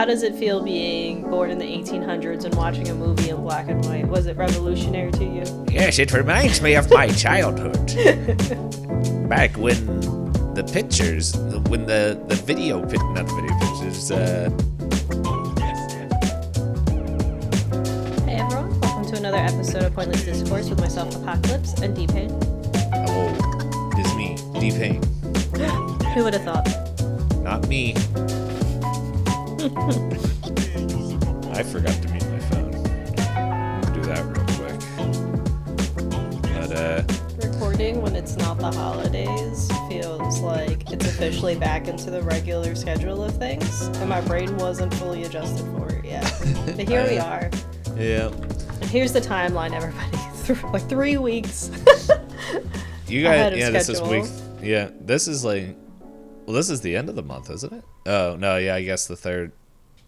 how does it feel being born in the 1800s and watching a movie in black and white? Was it revolutionary to you? Yes, it reminds me of my childhood. Back when the pictures, when the video, not the video pictures, Hey everyone, welcome to another episode of Pointless Discourse with myself, Hoppocalypse, and Itisdpayne. Hello, it is me, Itisdpayne. Who would have thought? Not me. I forgot to mute my phone. I'll do that real quick. But, recording when it's not the holidays feels like it's officially back into the regular schedule of things, and my brain wasn't fully adjusted for it yet. But here we are. Yeah. And here's the timeline, everybody. Like 3 weeks. You guys, ahead of yeah, this is schedule. week. Yeah, this is like, well, this is the end of the month, isn't it? Oh no, yeah, I guess the third.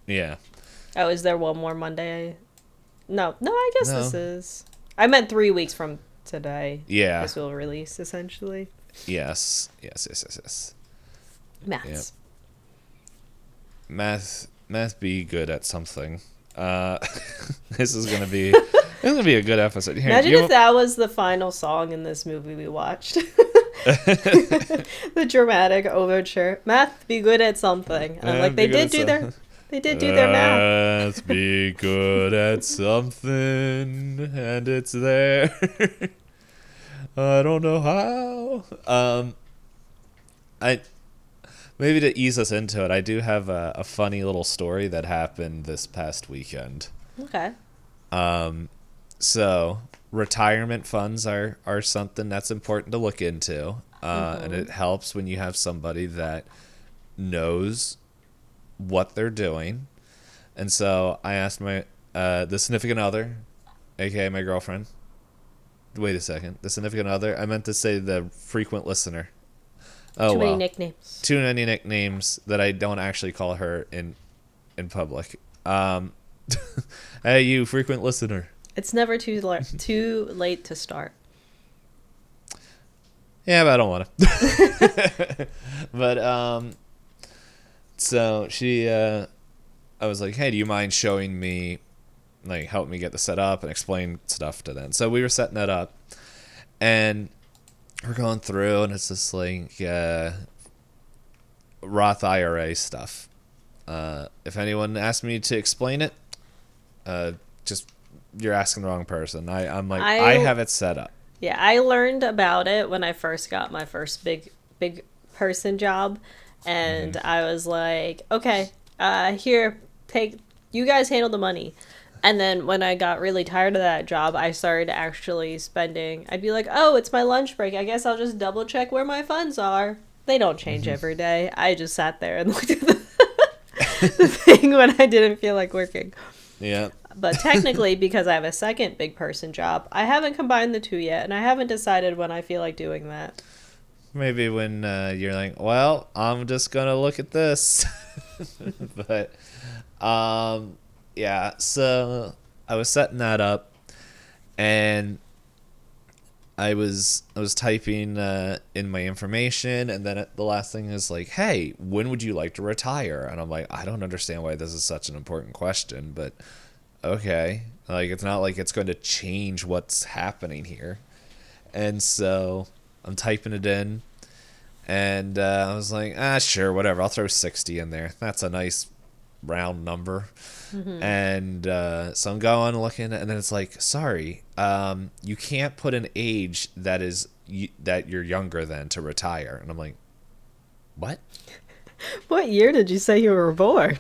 Yeah. Oh, is there one more Monday? No, I guess No. this is. I meant 3 weeks from today. Yeah. This will release, essentially. Yes. Maths. Math be good at something. This is gonna be a good episode. Here, Imagine if that was the final song in this movie we watched. The dramatic overture. Math be good at something. And I'm like, they did do their math. Math be good at something, and it's there. I don't know how. I maybe to ease us into it, I do have a funny little story that happened this past weekend. Okay. So retirement funds are something that's important to look into, and it helps when you have somebody that knows what they're doing. And so I asked my the significant other, aka my girlfriend. Wait a second, the significant other. I meant to say the frequent listener. Oh, Too many well. nicknames. Too many nicknames that I don't actually call her in public. Hey, you frequent listener. It's never too late to start. Yeah, but I don't want to. But so she, I was like, hey, do you mind showing me, like, help me get this set up and explain stuff to them? So we were setting that up, and we're going through, and it's just like Roth IRA stuff. If anyone asked me to explain it, just you're asking the wrong person. I'm like, I have it set up. Yeah, I learned about it when I first got my first big person job, and I was like, okay, here, take, you guys handle the money. And then when I got really tired of that job, I started actually spending, I'd be like, oh, it's my lunch break, I guess I'll just double check where my funds are. They don't change every day. I just sat there and looked at the thing when I didn't feel like working. Yeah. But technically, because I have a second big person job, I haven't combined the two yet, and I haven't decided when I feel like doing that. Maybe when you're like, well, I'm just gonna look at this. But yeah, so I was setting that up, and I was typing in my information, and then the last thing is like, hey, when would you like to retire? And I'm like, I don't understand why this is such an important question, but okay, like, it's not like it's going to change what's happening here. And so I'm typing it in, and I was like, sure, whatever, I'll throw 60 in there. That's a nice round number. And so I'm going looking, and then it's like, sorry, you can't put an age that you're younger than to retire. And I'm like, what? What year did you say you were born?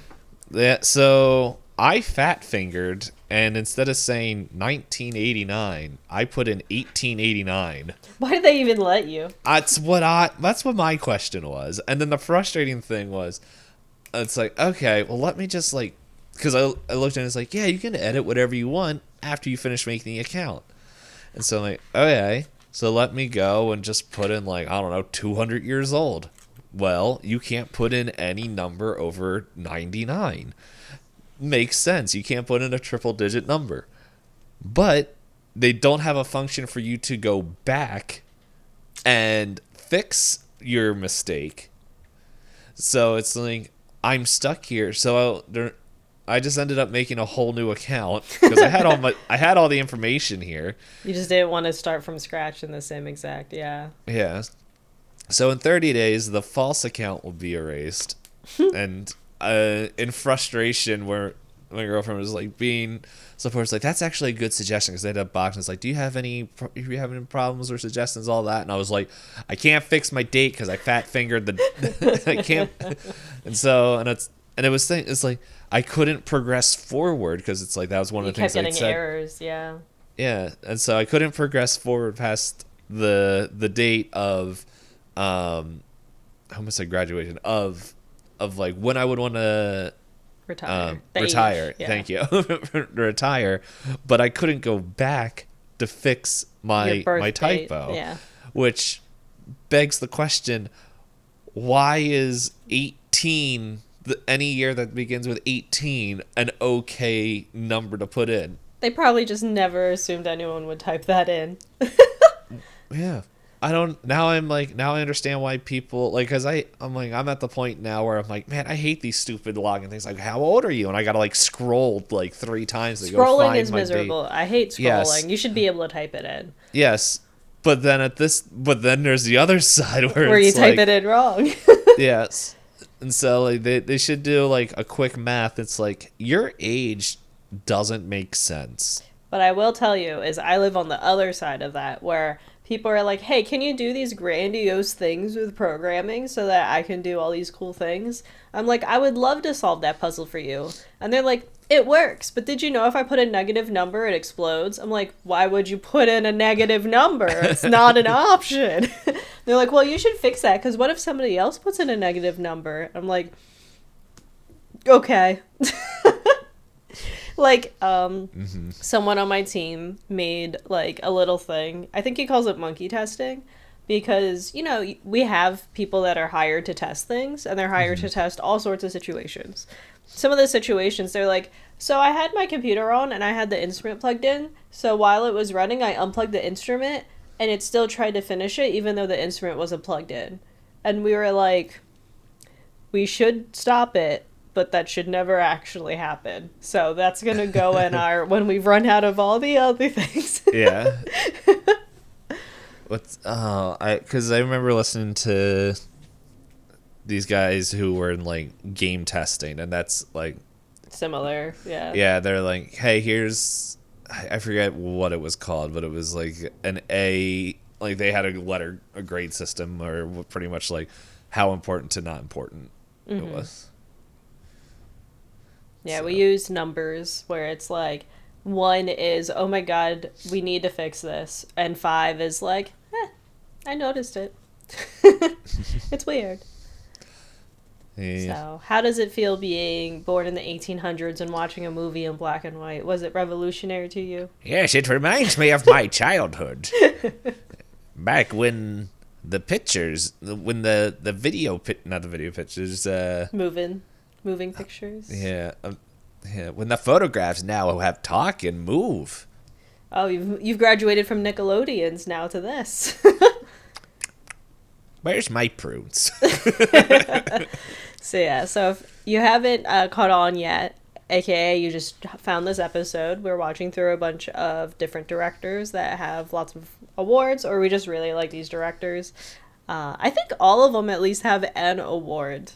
Yeah, so I fat fingered, and instead of saying 1989, I put in 1889. Why did they even let you? That's what my question was. And then the frustrating thing was, it's like, okay, well, let me just, like, because I looked at it, it's like, yeah, you can edit whatever you want after you finish making the account. And so I'm like, okay, so let me go and just put in, like, I don't know, 200 years old. Well, you can't put in any number over 99. Makes sense. You can't put in a triple digit number. But they don't have a function for you to go back and fix your mistake. So it's like, I'm stuck here. So I just ended up making a whole new account because I had all the information here. You just didn't want to start from scratch in the same exact, yeah. Yeah. So in 30 days, the false account will be erased. And in frustration, where my girlfriend was like being supportive, like, that's actually a good suggestion, because they had a box and it's like, do you have any problems or suggestions, all that? And I was like, I can't fix my date because I fat fingered the I can't. And it's like I couldn't progress forward because it's like that was one of the things I said. You kept getting errors, yeah. Yeah, and so I couldn't progress forward past the date of I almost said graduation of like when I would want to retire. Yeah. Thank you. Retire, but I couldn't go back to fix my typo. Yeah. Which begs the question, why is 18 any year that begins with 18 an okay number to put in? They probably just never assumed anyone would type that in. Yeah. Now I understand why people, like, because I'm at the point now where I'm like, man, I hate these stupid login things. Like, how old are you? And I gotta like scroll like 3 times to go find is miserable. I hate scrolling. Yes. You should be able to type it in. Yes, but then there's the other side where you it's type like, it in wrong. Yes, and so like they should do like a quick math. It's like your age doesn't make sense. But I will tell you is I live on the other side of that, where people are like, hey, can you do these grandiose things with programming so that I can do all these cool things? I'm like, I would love to solve that puzzle for you. And they're like, it works, but did you know if I put a negative number, it explodes? I'm like, why would you put in a negative number? It's not an option. They're like, well, you should fix that, because what if somebody else puts in a negative number? I'm like, okay. Like, someone on my team made, like, a little thing. I think he calls it monkey testing, because, you know, we have people that are hired to test things, and they're hired to test all sorts of situations. Some of the situations, they're like, so I had my computer on, and I had the instrument plugged in, so while it was running, I unplugged the instrument, and it still tried to finish it, even though the instrument wasn't plugged in. And we were like, we should stop it, but that should never actually happen. So that's going to go in our, when we've run out of all the other things. Yeah. Because I remember listening to these guys who were in like game testing, and that's like similar. Yeah. Yeah. They're like, hey, here's, I forget what it was called, but it was like an A, like they had a grade system, or pretty much like how important to not important it was. Yeah, so we use numbers where it's like 1 is, oh my god, we need to fix this. And 5 is like, I noticed it. It's weird. Yeah. So, how does it feel being born in the 1800s and watching a movie in black and white? Was it revolutionary to you? Yes, it reminds me of my childhood. Back when the pictures, when the video, not the video pictures, Moving pictures. Yeah, when the photographs now have talk and move. Oh, you've graduated from Nickelodeons now to this. Where's my prunes? So if you haven't caught on yet, aka you just found this episode, we're watching through a bunch of different directors that have lots of awards, or we just really like these directors. I think all of them at least have an award.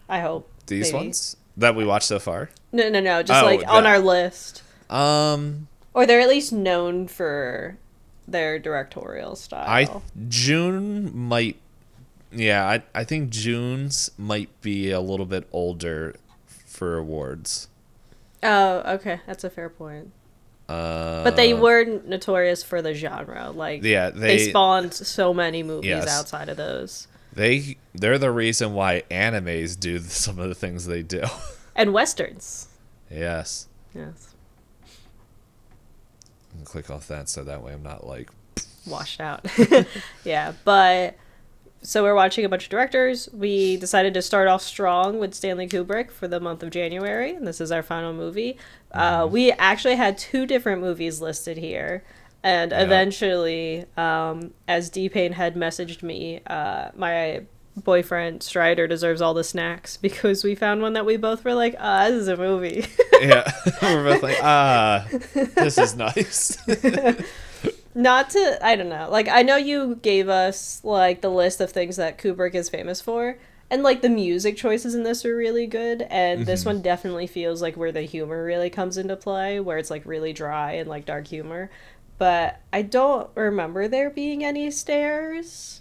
I hope. These maybe. Ones that we watched so far? No. Just on our list. Or they're at least known for their directorial style. June might. Yeah, I think June's might be a little bit older for awards. Oh, okay, that's a fair point. But they were notorious for the genre. Like, yeah, they spawned so many movies outside of those. They're the reason why animes do some of the things they do. And westerns. Yes. Yes. I'll click off that so that way I'm not like washed out. Yeah, but so we're watching a bunch of directors. We decided to start off strong with Stanley Kubrick for the month of January, and this is our final movie. We actually had 2 different movies listed here. And eventually, as Dpayne had messaged me, my boyfriend Strider deserves all the snacks because we found one that we both were like, this is a movie. Yeah, we're both like, this is nice. Not to, I don't know. Like, I know you gave us, like, the list of things that Kubrick is famous for. And, like, the music choices in this are really good. And this one definitely feels like where the humor really comes into play, where it's, like, really dry and, like, dark humor. But I don't remember there being any stairs.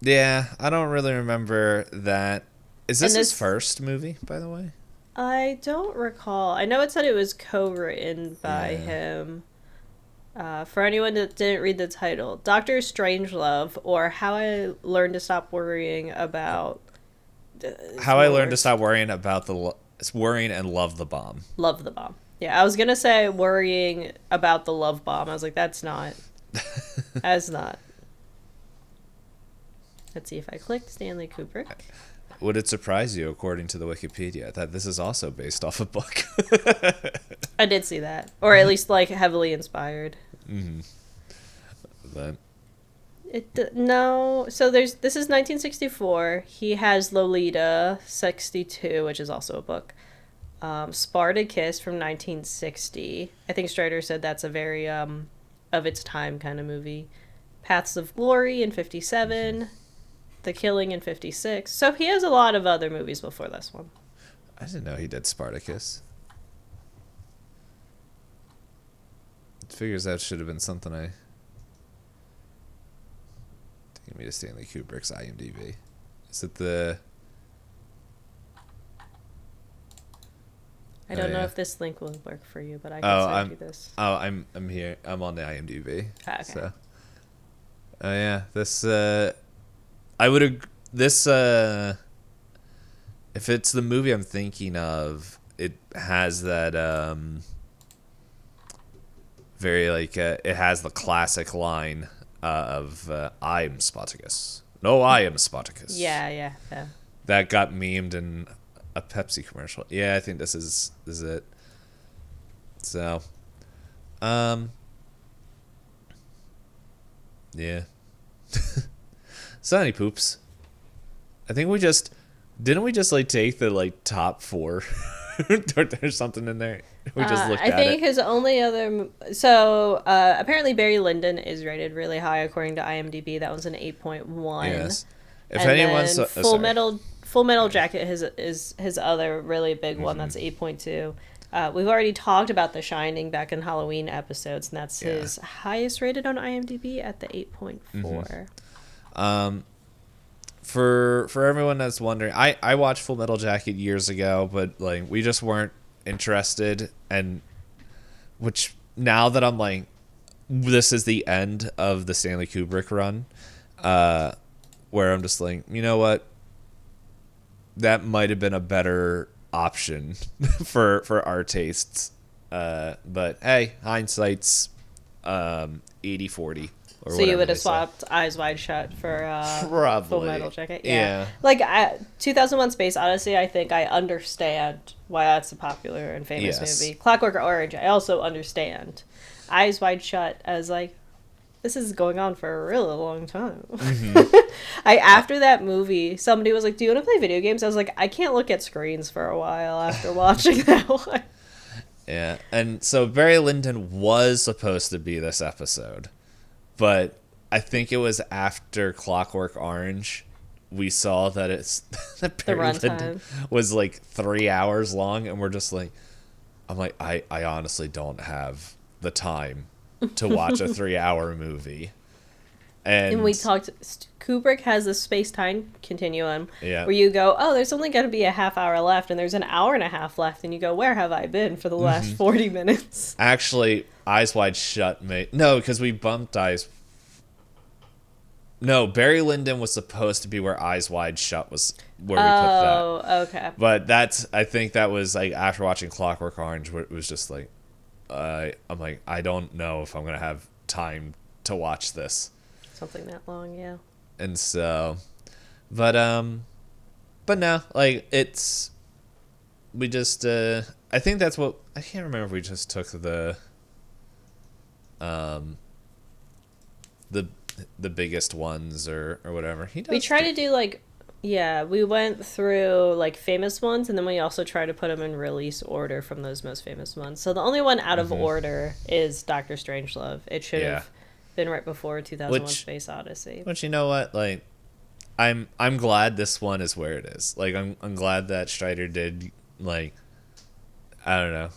Yeah, I don't really remember that. Is this this his first movie, by the way? I don't recall. I know it said it was co-written by him. For anyone that didn't read the title, Dr. Strangelove, or How I Learned to Stop Worrying About... How I Learned to Stop Worrying About Worrying and Love the Bomb. Love the Bomb. Yeah, I was going to say Worrying About the Love Bomb. I was like, that's not. That's not. Let's see if I click Stanley Kubrick. Would it surprise you, according to the Wikipedia, that this is also based off a book? I did see that. Or at least, like, heavily inspired. Mm-hmm. But no. So this is 1964. He has Lolita 62, which is also a book. Spartacus from 1960. I think Strider said that's a very of its time kind of movie. Paths of Glory in 57. The Killing in 56. So he has a lot of other movies before this one. I didn't know he did Spartacus. It figures that should have been something I... Taking me to Stanley Kubrick's IMDb. Is it the... I don't know if this link will work for you, but I can send you this. Oh, I'm here. I'm on the IMDb. Okay. So, yeah, this I would this if it's the movie I'm thinking of, it has that very like it has the classic line of I'm Spartacus. No, I am Spartacus. Yeah. That got memed in a Pepsi commercial. Yeah, I think this is it. So, yeah. So any poops. I think didn't we just like take the like top 4? There's something in there. We just looked at it. I think his only other... So, apparently Barry Lyndon is rated really high according to IMDb. That was an 8.1. Yes. If and anyone's... then Full Metal Jacket is his other really big one. That's 8.2. We've already talked about The Shining back in Halloween episodes, and that's his highest rated on IMDb at the 8.4. For everyone that's wondering, I watched Full Metal Jacket years ago, but like we just weren't interested, and which now that I'm like, this is the end of the Stanley Kubrick run, where I'm just like, you know what, that might have been a better option for our tastes, but hey, hindsight's 80-40. So you would have swapped Eyes Wide Shut for Probably. Full Metal Jacket? Yeah. Yeah. Like, 2001 Space Odyssey, I think I understand why that's a popular and famous movie. Clockwork Orange, I also understand. Eyes Wide Shut, I was like, this is going on for a really long time. After that movie, somebody was like, do you want to play video games? I was like, I can't look at screens for a while after watching that one. Yeah, and so Barry Lyndon was supposed to be this episode. But I think it was after Clockwork Orange, we saw that that Barry Lyndon was like 3 hours long, and we're just like, I'm like, I honestly don't have the time to watch a 3-hour movie. And we talked, Kubrick has a space-time continuum where Yeah. you go, oh, there's only going to be a half hour left, and there's an hour and a half left, and you go, where have I been for the last 40 minutes? Actually, Eyes Wide Shut no, because we bumped No, Barry Lyndon was supposed to be where Eyes Wide Shut was where we put that. Oh, okay. But I think that was like after watching Clockwork Orange, where it was just like, I'm like, I don't know if I'm gonna have time to watch this. Something that long, yeah. And so, but no, like we just, I think that's what, I can't remember if we just took the the biggest ones or whatever. He does. We try to do like, yeah, we went through like famous ones, and then we also try to put them in release order from those most famous ones. So the only one out of order is Doctor Strangelove. It should have been right before 2001: Space Odyssey. Which, you know what, like, I'm glad this one is where it is. Like, I'm glad that Strider did, like, I don't know,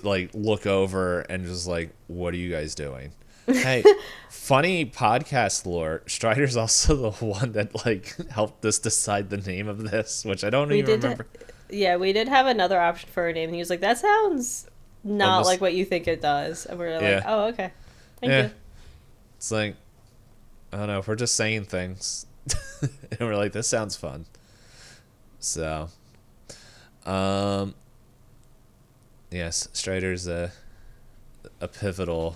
like, look over and just like, what are you guys doing? Hey, funny podcast lore, Strider's also the one that like helped us decide the name of this, which I don't even remember. Yeah, we did have another option for a name, and he was like, that sounds not Almost like what you think it does. And we were like, oh, okay. Thank you. It's like, I don't know, we're just saying things. And we're like, this sounds fun. So, yes, Strider's a pivotal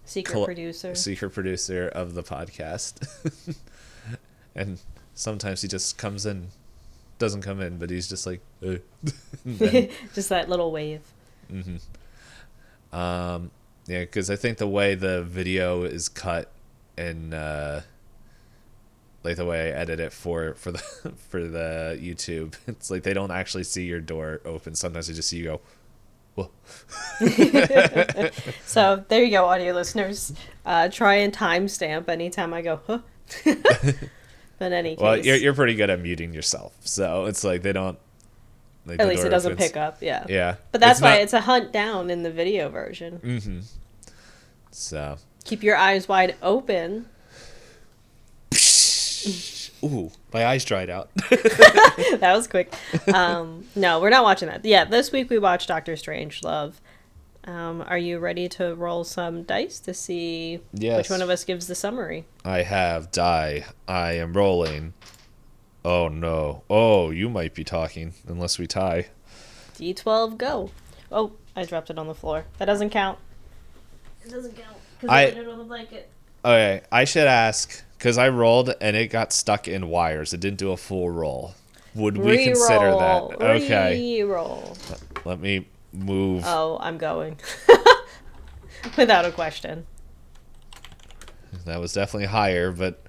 secret producer of the podcast. And sometimes he just doesn't come in, but he's just like, just that little wave. Yeah, because I think the way the video is cut and like the way I edit it for the YouTube, it's like they don't actually see your door open. Sometimes they just see you go, whoa. So there you go, audio listeners. Try and timestamp anytime I go, huh? But in any case, well, you're pretty good at muting yourself, so it's like they don't. Like, at least it doesn't pick up, yeah. Yeah. But that's why it's a hunt down in the video version. Mm-hmm. So. Keep your eyes wide open. Ooh, my eyes dried out. That was quick. No, we're not watching that. Yeah, this week we watched Doctor Strangelove. Are you ready to roll some dice to see which one of us gives the summary? I have die. I am rolling. Oh, no. Oh, you might be talking, unless we tie. D12, go. Oh, I dropped it on the floor. That doesn't count. It doesn't count, because I put it on the blanket. Okay, I should ask, because I rolled, and it got stuck in wires. It didn't do a full roll. Would we consider that? Okay. Re-roll. Let me move. Oh, I'm going. Without a question. That was definitely higher, but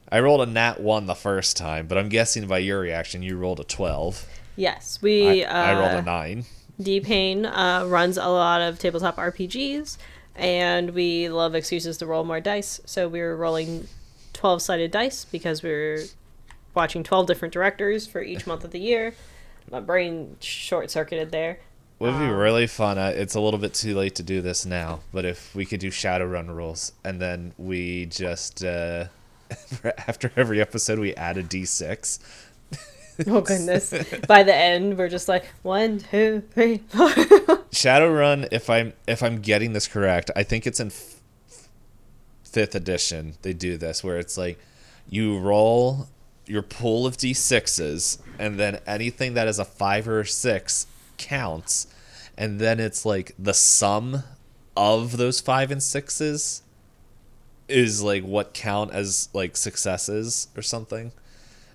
I rolled a nat 1 the first time, but I'm guessing by your reaction you rolled a 12. Yes, I rolled a 9. Itisdpayne runs a lot of tabletop RPGs, and we love excuses to roll more dice. So we were rolling 12-sided dice because we were watching 12 different directors for each month of the year. My brain short-circuited there. Would be really fun. It's a little bit too late to do this now, but if we could do Shadowrun rules, and then we just after every episode we add a D6. Oh goodness! By the end, we're just like 1, 2, 3, 4. Shadowrun, if I'm getting this correct, I think it's in 5th edition. They do this where it's like you roll your pool of D6s, and then anything that is a 5 or a 6 counts, and then it's like the sum of those 5 and 6s is like what count as like successes or something.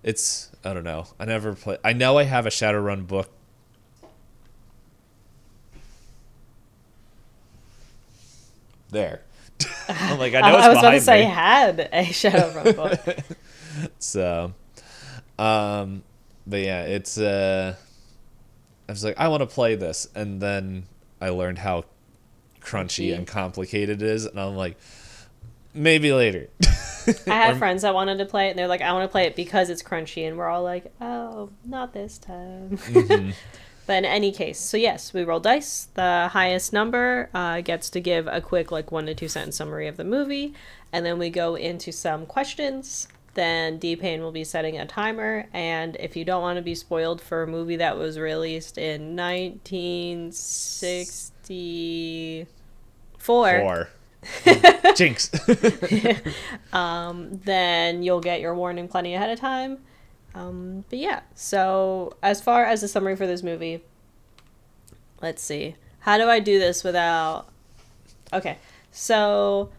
It's, I don't know. I never play. I know I have a Shadowrun book. There. I'm like, I know it's behind me. I was about to say had a Shadowrun book. So, but yeah, it's I was like, I want to play this, and then I learned how crunchy and complicated it is, and I'm like, maybe later. I had friends that wanted to play it, and they're like, I want to play it because it's crunchy, and we're all like, oh, not this time. Mm-hmm. But in any case, so yes, we roll dice. The highest number gets to give a quick, like, 1 to 2 sentence summary of the movie, and then we go into some questions. Then D-Payne will be setting a timer, and if you don't want to be spoiled for a movie that was released in 1964... Jinx. Then you'll get your warning plenty ahead of time. But yeah, so as far as the summary for this movie, let's see. How do I do this without... Okay, so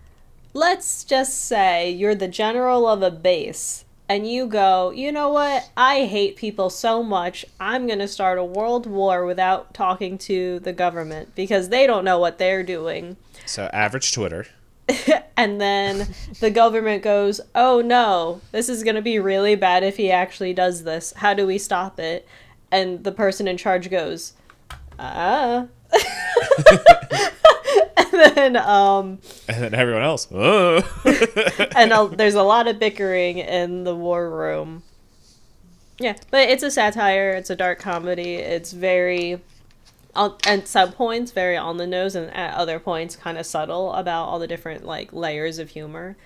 let's just say you're the general of a base, and you go, you know what? I hate people so much, I'm going to start a world war without talking to the government, because they don't know what they're doing. So average Twitter. And then the government goes, oh no, this is going to be really bad if he actually does this. How do we stop it? And the person in charge goes, ah. And then everyone else, oh. And there's a lot of bickering in the war room. Yeah, but it's a satire. It's a dark comedy. It's very, at some points, very on the nose, and at other points, kind of subtle about all the different like layers of humor.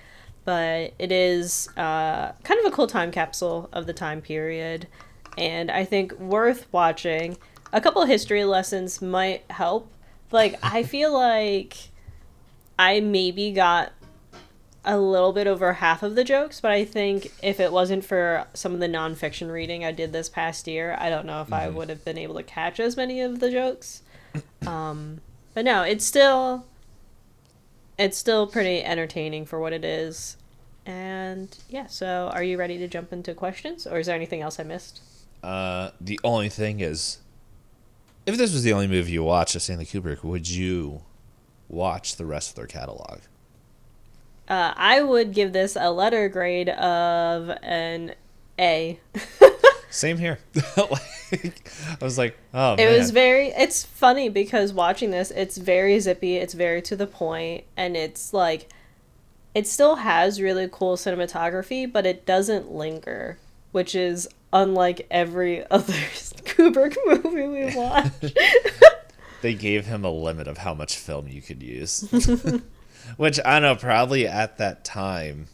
But it is kind of a cool time capsule of the time period, and I think worth watching. A couple of history lessons might help. Like, I feel like I maybe got a little bit over half of the jokes, but I think if it wasn't for some of the nonfiction reading I did this past year, I don't know if I would have been able to catch as many of the jokes. But no, it's still pretty entertaining for what it is. And yeah, so are you ready to jump into questions, or is there anything else I missed? The only thing is, if this was the only movie you watched of Stanley Kubrick, would you watch the rest of their catalog? I would give this a letter grade of an A. Same here. I was like, oh man. It's funny because watching this, it's very zippy, it's very to the point, and it's like, it still has really cool cinematography, but it doesn't linger, which is unlike every other Kubrick movie we watch. They gave him a limit of how much film you could use. Which, I don't know, probably at that time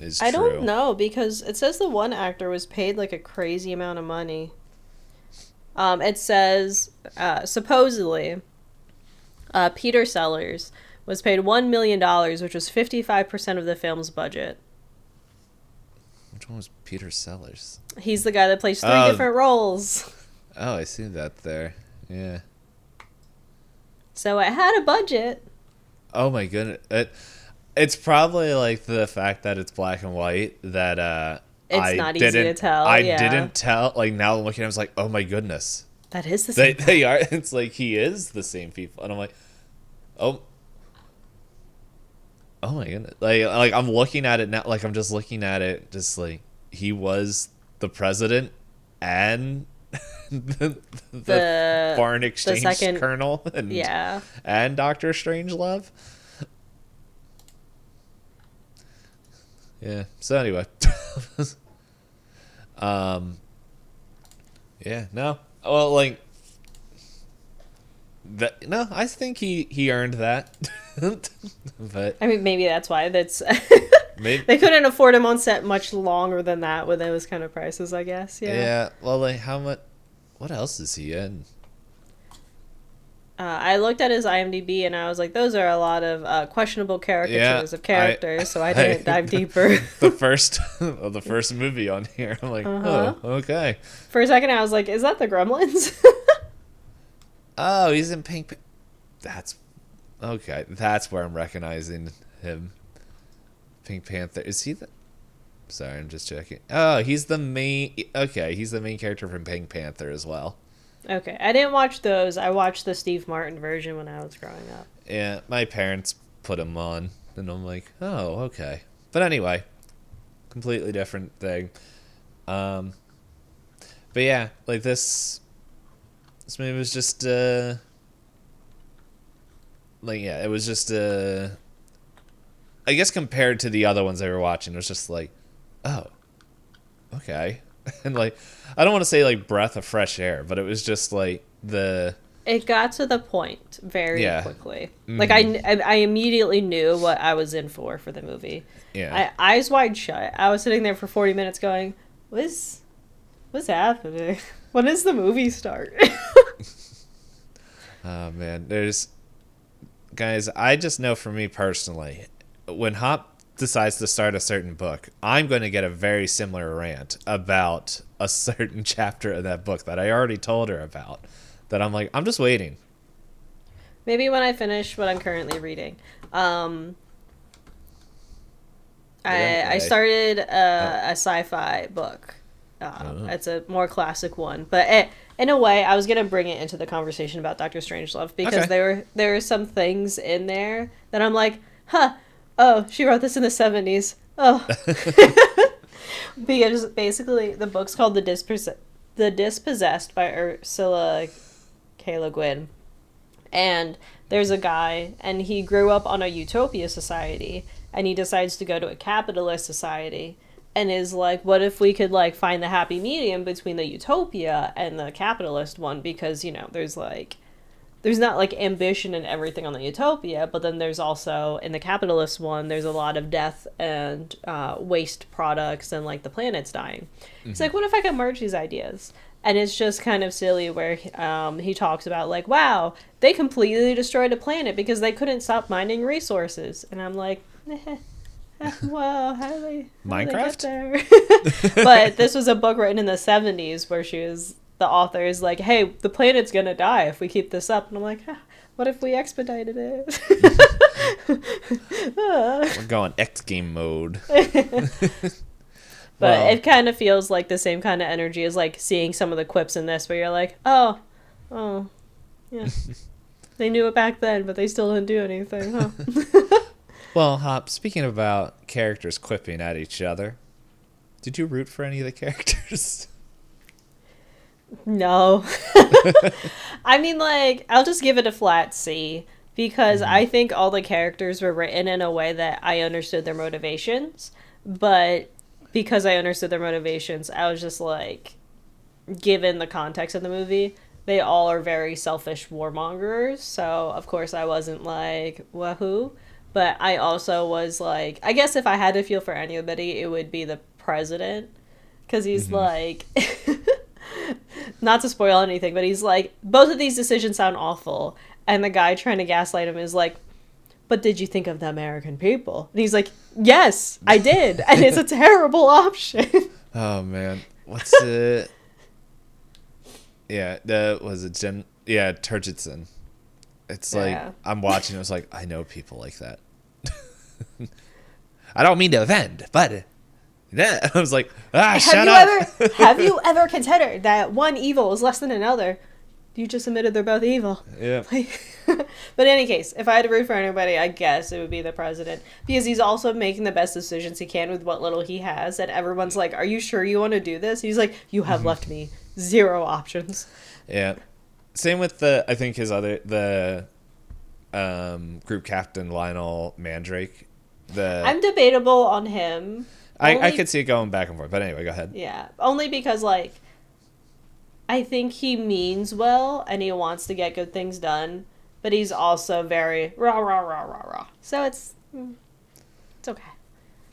is true. I don't know, because it says the one actor was paid like a crazy amount of money. It says, supposedly, Peter Sellers was paid $1 million, which was 55% of the film's budget. Which one was Peter Sellers? He's the guy that plays three different roles. Oh, I see that there. Yeah. So it had a budget. Oh my goodness. It's probably like the fact that it's black and white that it's not easy to tell. I didn't tell. Like, now looking at it, I was like, oh my goodness. That is the same. They are. It's like he is the same people. And I'm like, oh my goodness. Like I'm looking at it now. Like, I'm just looking at it. Just like, he was the president and the foreign exchange colonel and Dr. Strangelove. Yeah. So anyway, yeah. No. Well, like that. No, I think he earned that. But I mean, maybe that's why they maybe couldn't afford him on set much longer than that with those kind of prices, I guess. Yeah. Yeah. Well, like, how much? What else is he in? I looked at his IMDb and I was like, those are a lot of questionable caricatures of characters, so I didn't dive deeper. the first movie on here. I'm like, oh, okay. For a second, I was like, is that the Gremlins? Oh, he's in Pink. That's okay. That's where I'm recognizing him. Pink Panther. Is he the? Sorry, I'm just checking. Oh, he's the main. Okay, he's the main character from Pink Panther as well. Okay, I didn't watch those. I watched the Steve Martin version when I was growing up. Yeah, my parents put him on, and I'm like, oh, okay. But anyway, completely different thing. But yeah, like this movie was just, it was just, I guess compared to the other ones I were watching, it was just like, oh, okay. And like, I don't want to say like breath of fresh air, but it was just like it got to the point very quickly. Mm. Like I immediately knew what I was in for the movie. Yeah. Eyes wide shut. I was sitting there for 40 minutes going, what's happening? When does the movie start? Oh man, guys, I just know for me personally, when Hop decides to start a certain book, I'm going to get a very similar rant about a certain chapter of that book that I already told her about, that I'm like, I'm just waiting. Maybe when I finish what I'm currently reading. I started a sci-fi book. It's a more classic one, but in a way, I was gonna bring it into the conversation about Dr. Strangelove because there are some things in there that I'm like, oh, she wrote this in the 70s. Oh. Because basically the book's called The Dispossessed by Ursula K. Le Guin. And there's a guy, and he grew up on a utopia society, and he decides to go to a capitalist society, and is like, what if we could, like, find the happy medium between the utopia and the capitalist one? Because, you know, there's not, like, ambition and everything on the utopia, but then there's also, in the capitalist one, there's a lot of death and waste products, and, like, the planet's dying. Mm-hmm. It's like, what if I could merge these ideas? And it's just kind of silly where he talks about, like, wow, they completely destroyed a planet because they couldn't stop mining resources. And I'm like, well, how do they get there? But this was a book written in the 70s where the author is like, hey, the planet's going to die if we keep this up. And I'm like, what if we expedited it? We're going X game mode. But it kind of feels like the same kind of energy as, like, seeing some of the quips in this where you're like, oh, yeah. They knew it back then, but they still didn't do anything, huh? Well, Hop, speaking about characters quipping at each other, did you root for any of the characters? No. I mean, like, I'll just give it a flat C, because I think all the characters were written in a way that I understood their motivations, but because I understood their motivations, I was just like, given the context of the movie, they all are very selfish warmongers, so of course I wasn't like, wahoo, but I also was like, I guess if I had to feel for anybody, it would be the president, because he's like, not to spoil anything, but he's like, both of these decisions sound awful, and the guy trying to gaslight him is like, but did you think of the American people? And he's like, yes, I did. And it's a terrible option. Oh, man. What's it? Yeah, Turgidson. It's like, I'm watching, I was like, I know people like that. I don't mean to offend, but I was like, shut up. Have you ever considered that one evil is less than another? You just admitted they're both evil. Yeah. But in any case, if I had to root for anybody, I guess it would be the president. Because he's also making the best decisions he can with what little he has. And everyone's like, are you sure you want to do this? He's like, you have left me 0 options. Yeah. Same with the group captain, Lionel Mandrake. I'm debatable on him. I could see it going back and forth. But anyway, go ahead. Yeah. Only because, like, I think he means well and he wants to get good things done, but he's also very rah, rah, rah, rah, rah. So it's okay.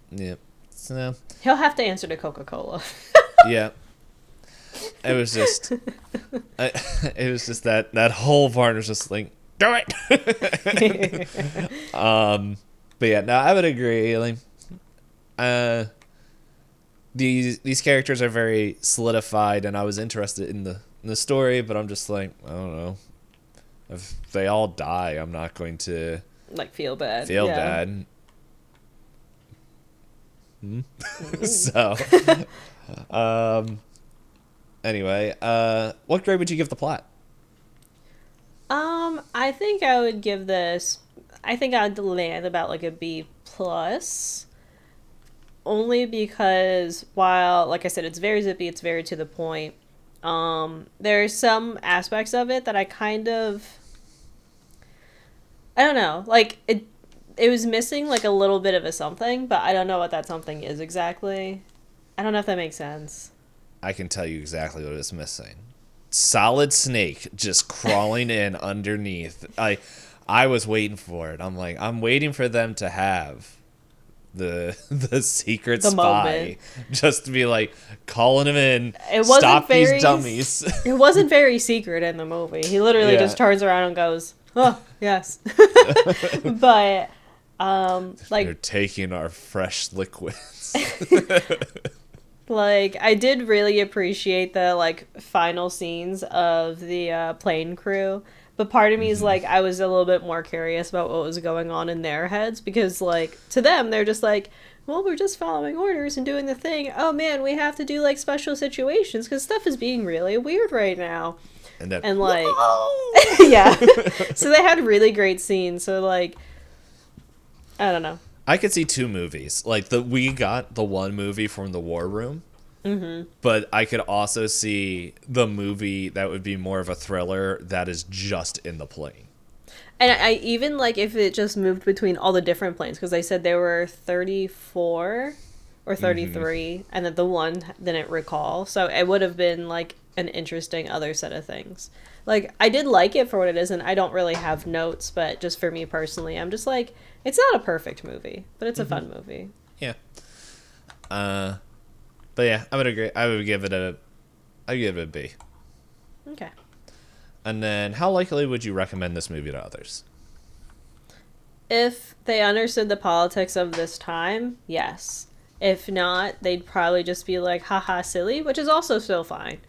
Yeah. So, he'll have to answer to Coca-Cola. Yeah. It was just that whole part was just like, do it. But yeah, no, I would agree. Like, these characters are very solidified, and I was interested in the story, but I'm just like, I don't know. If they all die, I'm not going to like feel bad. So, anyway, what grade would you give the plot? I think I would give this. I think I'd land about like a B+. Only because while, like I said, it's very zippy, it's very to the point. There are some aspects of it that I kind of, I don't know, like it was missing like a little bit of a something, but I don't know what that something is exactly. I don't know if that makes sense. I can tell you exactly what is missing. Solid Snake just crawling in underneath. I was waiting for it. I'm waiting for them to have the secret spy moment. Just to be like calling him in. Stop these dummies. It wasn't very secret in the movie. He literally just turns around and goes, "Oh yes," but like they're taking our fresh liquids. Like, I did really appreciate the like final scenes of the plane crew. But part of me is like, I was a little bit more curious about what was going on in their heads, because like to them they're just like, well, we're just following orders and doing the thing. Oh man, we have to do like special situations because stuff is being really weird right now. And like, yeah. So they had really great scenes. So like, I don't know. I could see two movies. Like we got the one movie from the War Room, but I could also see the movie that would be more of a thriller that is just in the plane. And I even like if it just moved between all the different planes, because they said there were 34 or 33, and that the one didn't recall. So it would have been like an interesting other set of things. Like, I did like it for what it is, and I don't really have notes, but just for me personally, I'm just like, it's not a perfect movie, but it's a fun movie. Yeah. But yeah, I would agree. I'd give it a B. Okay. And then, how likely would you recommend this movie to others? If they understood the politics of this time, yes. If not, they'd probably just be like, haha, silly, which is also still fine.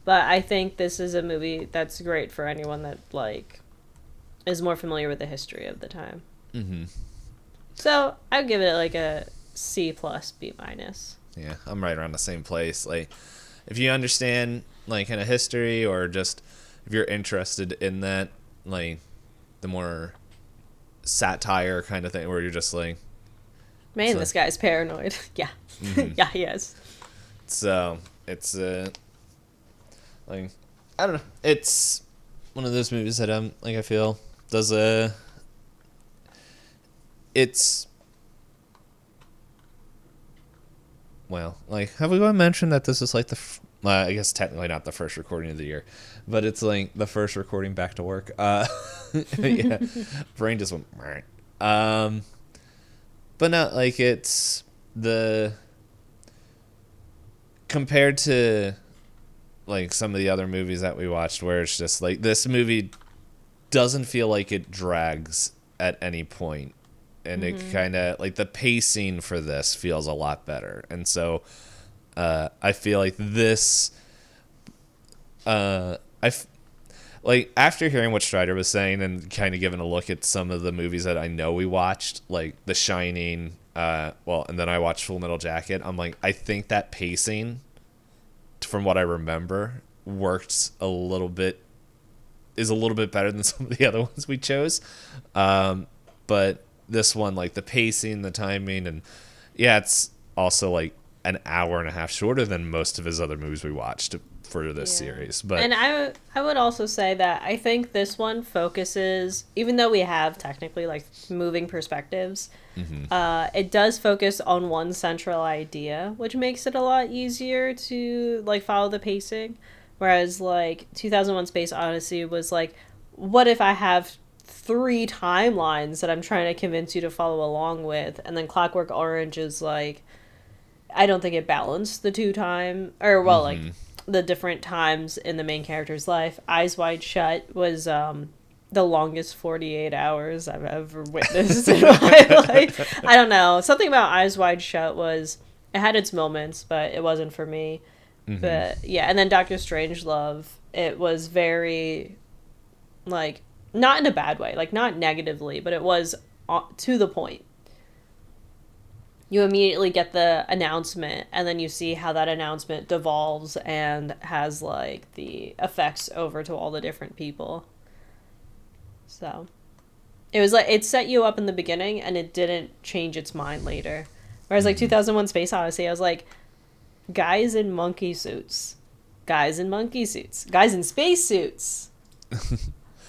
But I think this is a movie that's great for anyone that, like, is more familiar with the history of the time. Mm-hmm. So, I'd give it, like, a C+, B-. Yeah, I'm right around the same place. Like, if you understand, like, kind of history, or just if you're interested in that, like, the more satire kind of thing, where you're just like... Man, this guy's paranoid. Yeah. Yeah, he is. So, it's, like, I don't know. It's one of those movies that like, I feel does it's, well, like, have we mentioned that this is like I guess technically not the first recording of the year, but it's like the first recording back to work. Yeah, brain just went. But not like it's compared to like some of the other movies that we watched, where it's just like this movie doesn't feel like it drags at any point, and it kind of like the pacing for this feels a lot better, and so I feel like this like after hearing what Strider was saying and kind of giving a look at some of the movies that I know we watched, like The Shining, and then I watched Full Metal Jacket, I'm like, I think that pacing, from what I remember, is a little bit better than some of the other ones we chose. But this one, like the pacing, the timing, and yeah, it's also like an hour and a half shorter than most of his other movies we watched for this series. But and I would also say that I think this one focuses, even though we have technically like moving perspectives, it does focus on one central idea, which makes it a lot easier to like follow the pacing. Whereas like 2001: Space Odyssey was like, what if I have 3 timelines that I'm trying to convince you to follow along with? And then Clockwork Orange is like, I don't think it balanced the like the different times in the main character's life. Eyes Wide Shut was the longest 48 hours I've ever witnessed in my life. I don't know. Something about Eyes Wide Shut it had its moments, but it wasn't for me. But yeah, and then Dr. Strangelove, it was very, like, not in a bad way, like not negatively, but it was to the point. You immediately get the announcement, and then you see how that announcement devolves and has like the effects over to all the different people. So it was like it set you up in the beginning and it didn't change its mind later. Whereas like 2001: Space Odyssey, I was like, guys in monkey suits, guys in monkey suits, guys in space suits.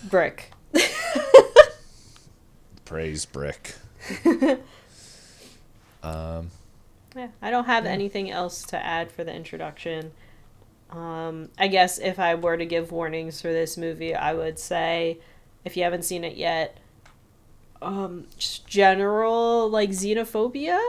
Brick. Praise Brick. Yeah, I don't have anything else to add for the introduction. I guess if I were to give warnings for this movie, I would say, if you haven't seen it yet, just general like xenophobia,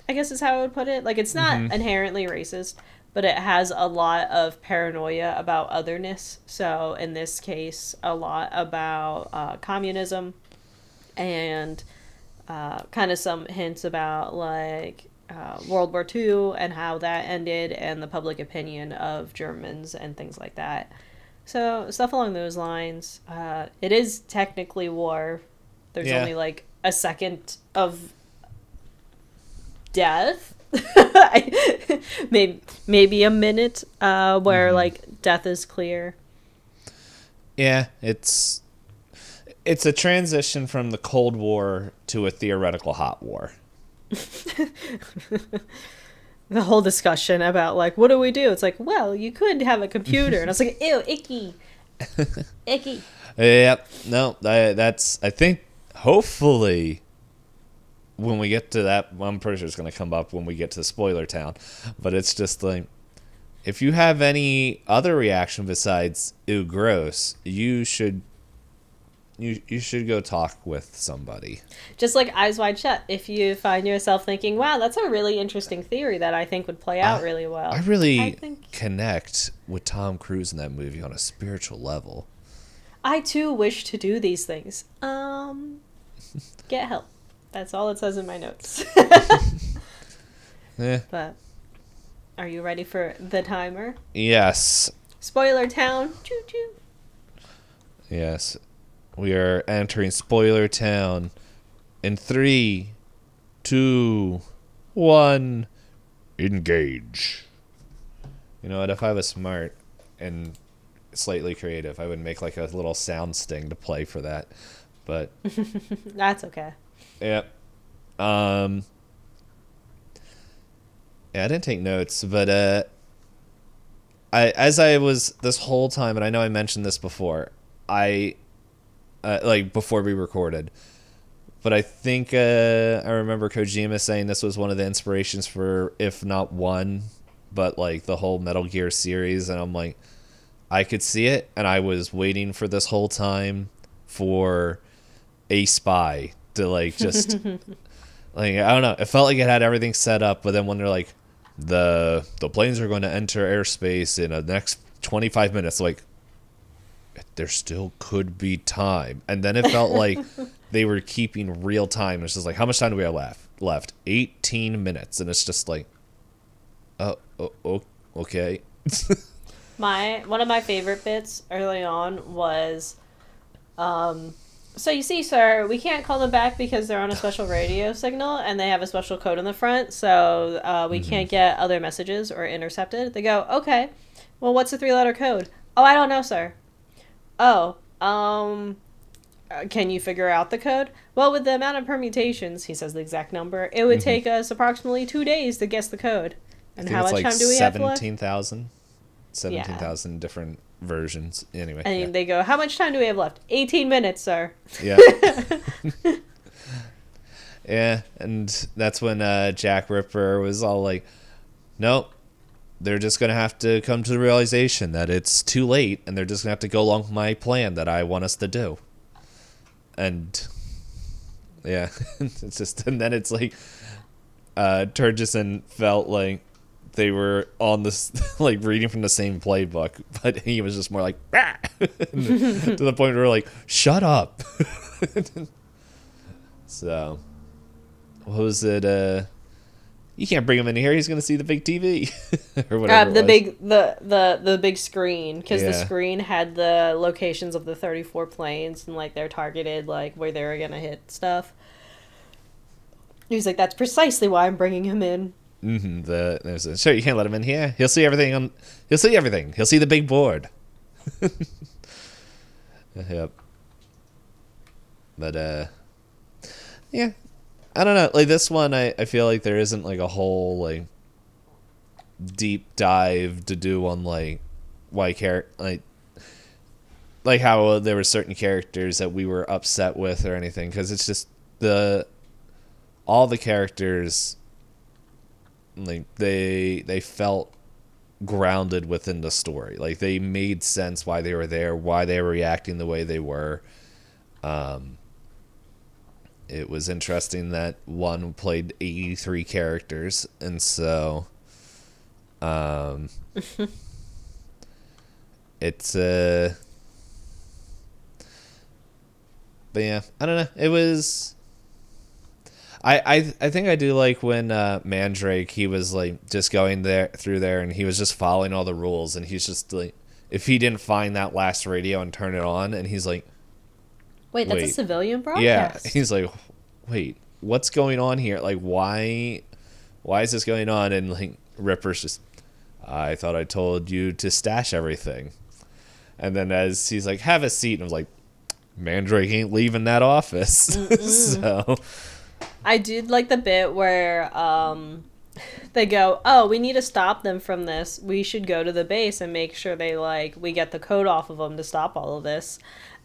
I guess is how I would put it. Like, it's not inherently racist, but it has a lot of paranoia about otherness. So in this case, a lot about communism, and kind of some hints about like World War II and how that ended, and the public opinion of Germans and things like that. So stuff along those lines. It is technically war. There's only like a second of death. maybe a minute where like death is clear. Yeah, it's It's a transition from the Cold War to a theoretical hot war. The whole discussion about like, what do we do? It's like, well, you could have a computer, and I was like, ew, icky, icky. Yep. No, that's. I think hopefully when we get to that, I'm pretty sure it's going to come up when we get to Spoiler Town. But it's just like, if you have any other reaction besides ew, gross, you should go talk with somebody. Just like Eyes Wide Shut. If you find yourself thinking, wow, that's a really interesting theory that I think would play out really well. I really connect with Tom Cruise in that movie on a spiritual level. I too wish to do these things. Get help. That's all it says in my notes. But are you ready for the timer? Yes. Spoiler Town. Choo choo. Yes. We are entering Spoiler Town in 3, 2, 1. Engage. You know what? If I was smart and slightly creative, I would make like a little sound sting to play for that. But that's okay. Yep. Yeah, I didn't take notes, but as I was this whole time, and I know I mentioned this before, like before we recorded, but I think I remember Kojima saying this was one of the inspirations for, if not one, but like the whole Metal Gear series, and I'm like, I could see it, and I was waiting for this whole time for a spy to like just like, I don't know, it felt like it had everything set up, but then when they're like, the planes are going to enter airspace in the next 25 minutes, like, there still could be time. And then it felt like they were keeping real time. It's just like, how much time do we have left? 18 minutes. And it's just like, oh okay. One of my favorite bits early on was, so you see, sir, we can't call them back because they're on a special radio signal and they have a special code on the front, so we can't get other messages or intercepted. They go, okay, well, what's the 3-letter code? Oh, I don't know, sir. Oh, can you figure out the code? Well, with the amount of permutations, he says the exact number, it would take us approximately 2 days to guess the code. And how much time do we have left? 17,000 different versions. Anyway. And they go, how much time do we have left? 18 minutes, sir. Yeah. Yeah, and that's when Jack Ripper was all like, nope, they're just going to have to come to the realization that it's too late, and they're just going to have to go along with my plan that I want us to do. And, yeah, it's just, and then it's like, Turgison felt like they were on this, like, reading from the same playbook, but he was just more like, ah! To the point where we're like, shut up. So, what was it? You can't bring him in here. He's gonna see the big TV or whatever. The big screen, because the Yeah. screen had the locations of the 34 planes and like their targeted, like where they were gonna hit stuff. He's like, that's precisely why I'm bringing him in. Mm-hmm. Sure, you can't let him in here. He'll see everything. He'll see everything. He'll see the big board. Yep. But yeah, I don't know. Like this one, I feel like there isn't like a whole like deep dive to do on like why like how there were certain characters that we were upset with or anything, because it's just all the characters, like they felt grounded within the story. Like they made sense why they were there, why they were reacting the way they were. It was interesting that one played 83 characters, and so it's but yeah, I don't know. It was I think I do like when Mandrake, he was like just going through there and he was just following all the rules, and he's just like, if he didn't find that last radio and turn it on, and he's like, Wait, that's a civilian broadcast? Yeah, he's like, wait, what's going on here? Like, why is this going on? And like Ripper's just, I thought I told you to stash everything. And then as he's like, have a seat, and I was like, Mandrake ain't leaving that office. So I did like the bit where they go, oh, we need to stop them from this. We should go to the base and make sure we get the code off of them to stop all of this.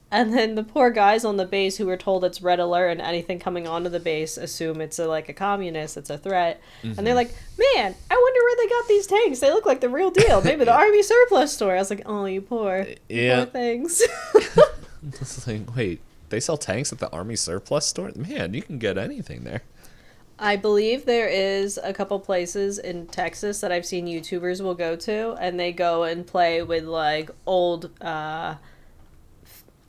And then the poor guys on the base who were told it's red alert and anything coming onto the base assume it's a communist, it's a threat. And they're like, man, I wonder where they got these tanks. They look like the real deal. Maybe the Army surplus store. I was like, oh, you poor things. It's like, wait, they sell tanks at the Army surplus store? Man, you can get anything there. I believe there is a couple places in Texas that I've seen YouTubers will go to, and they go and play with old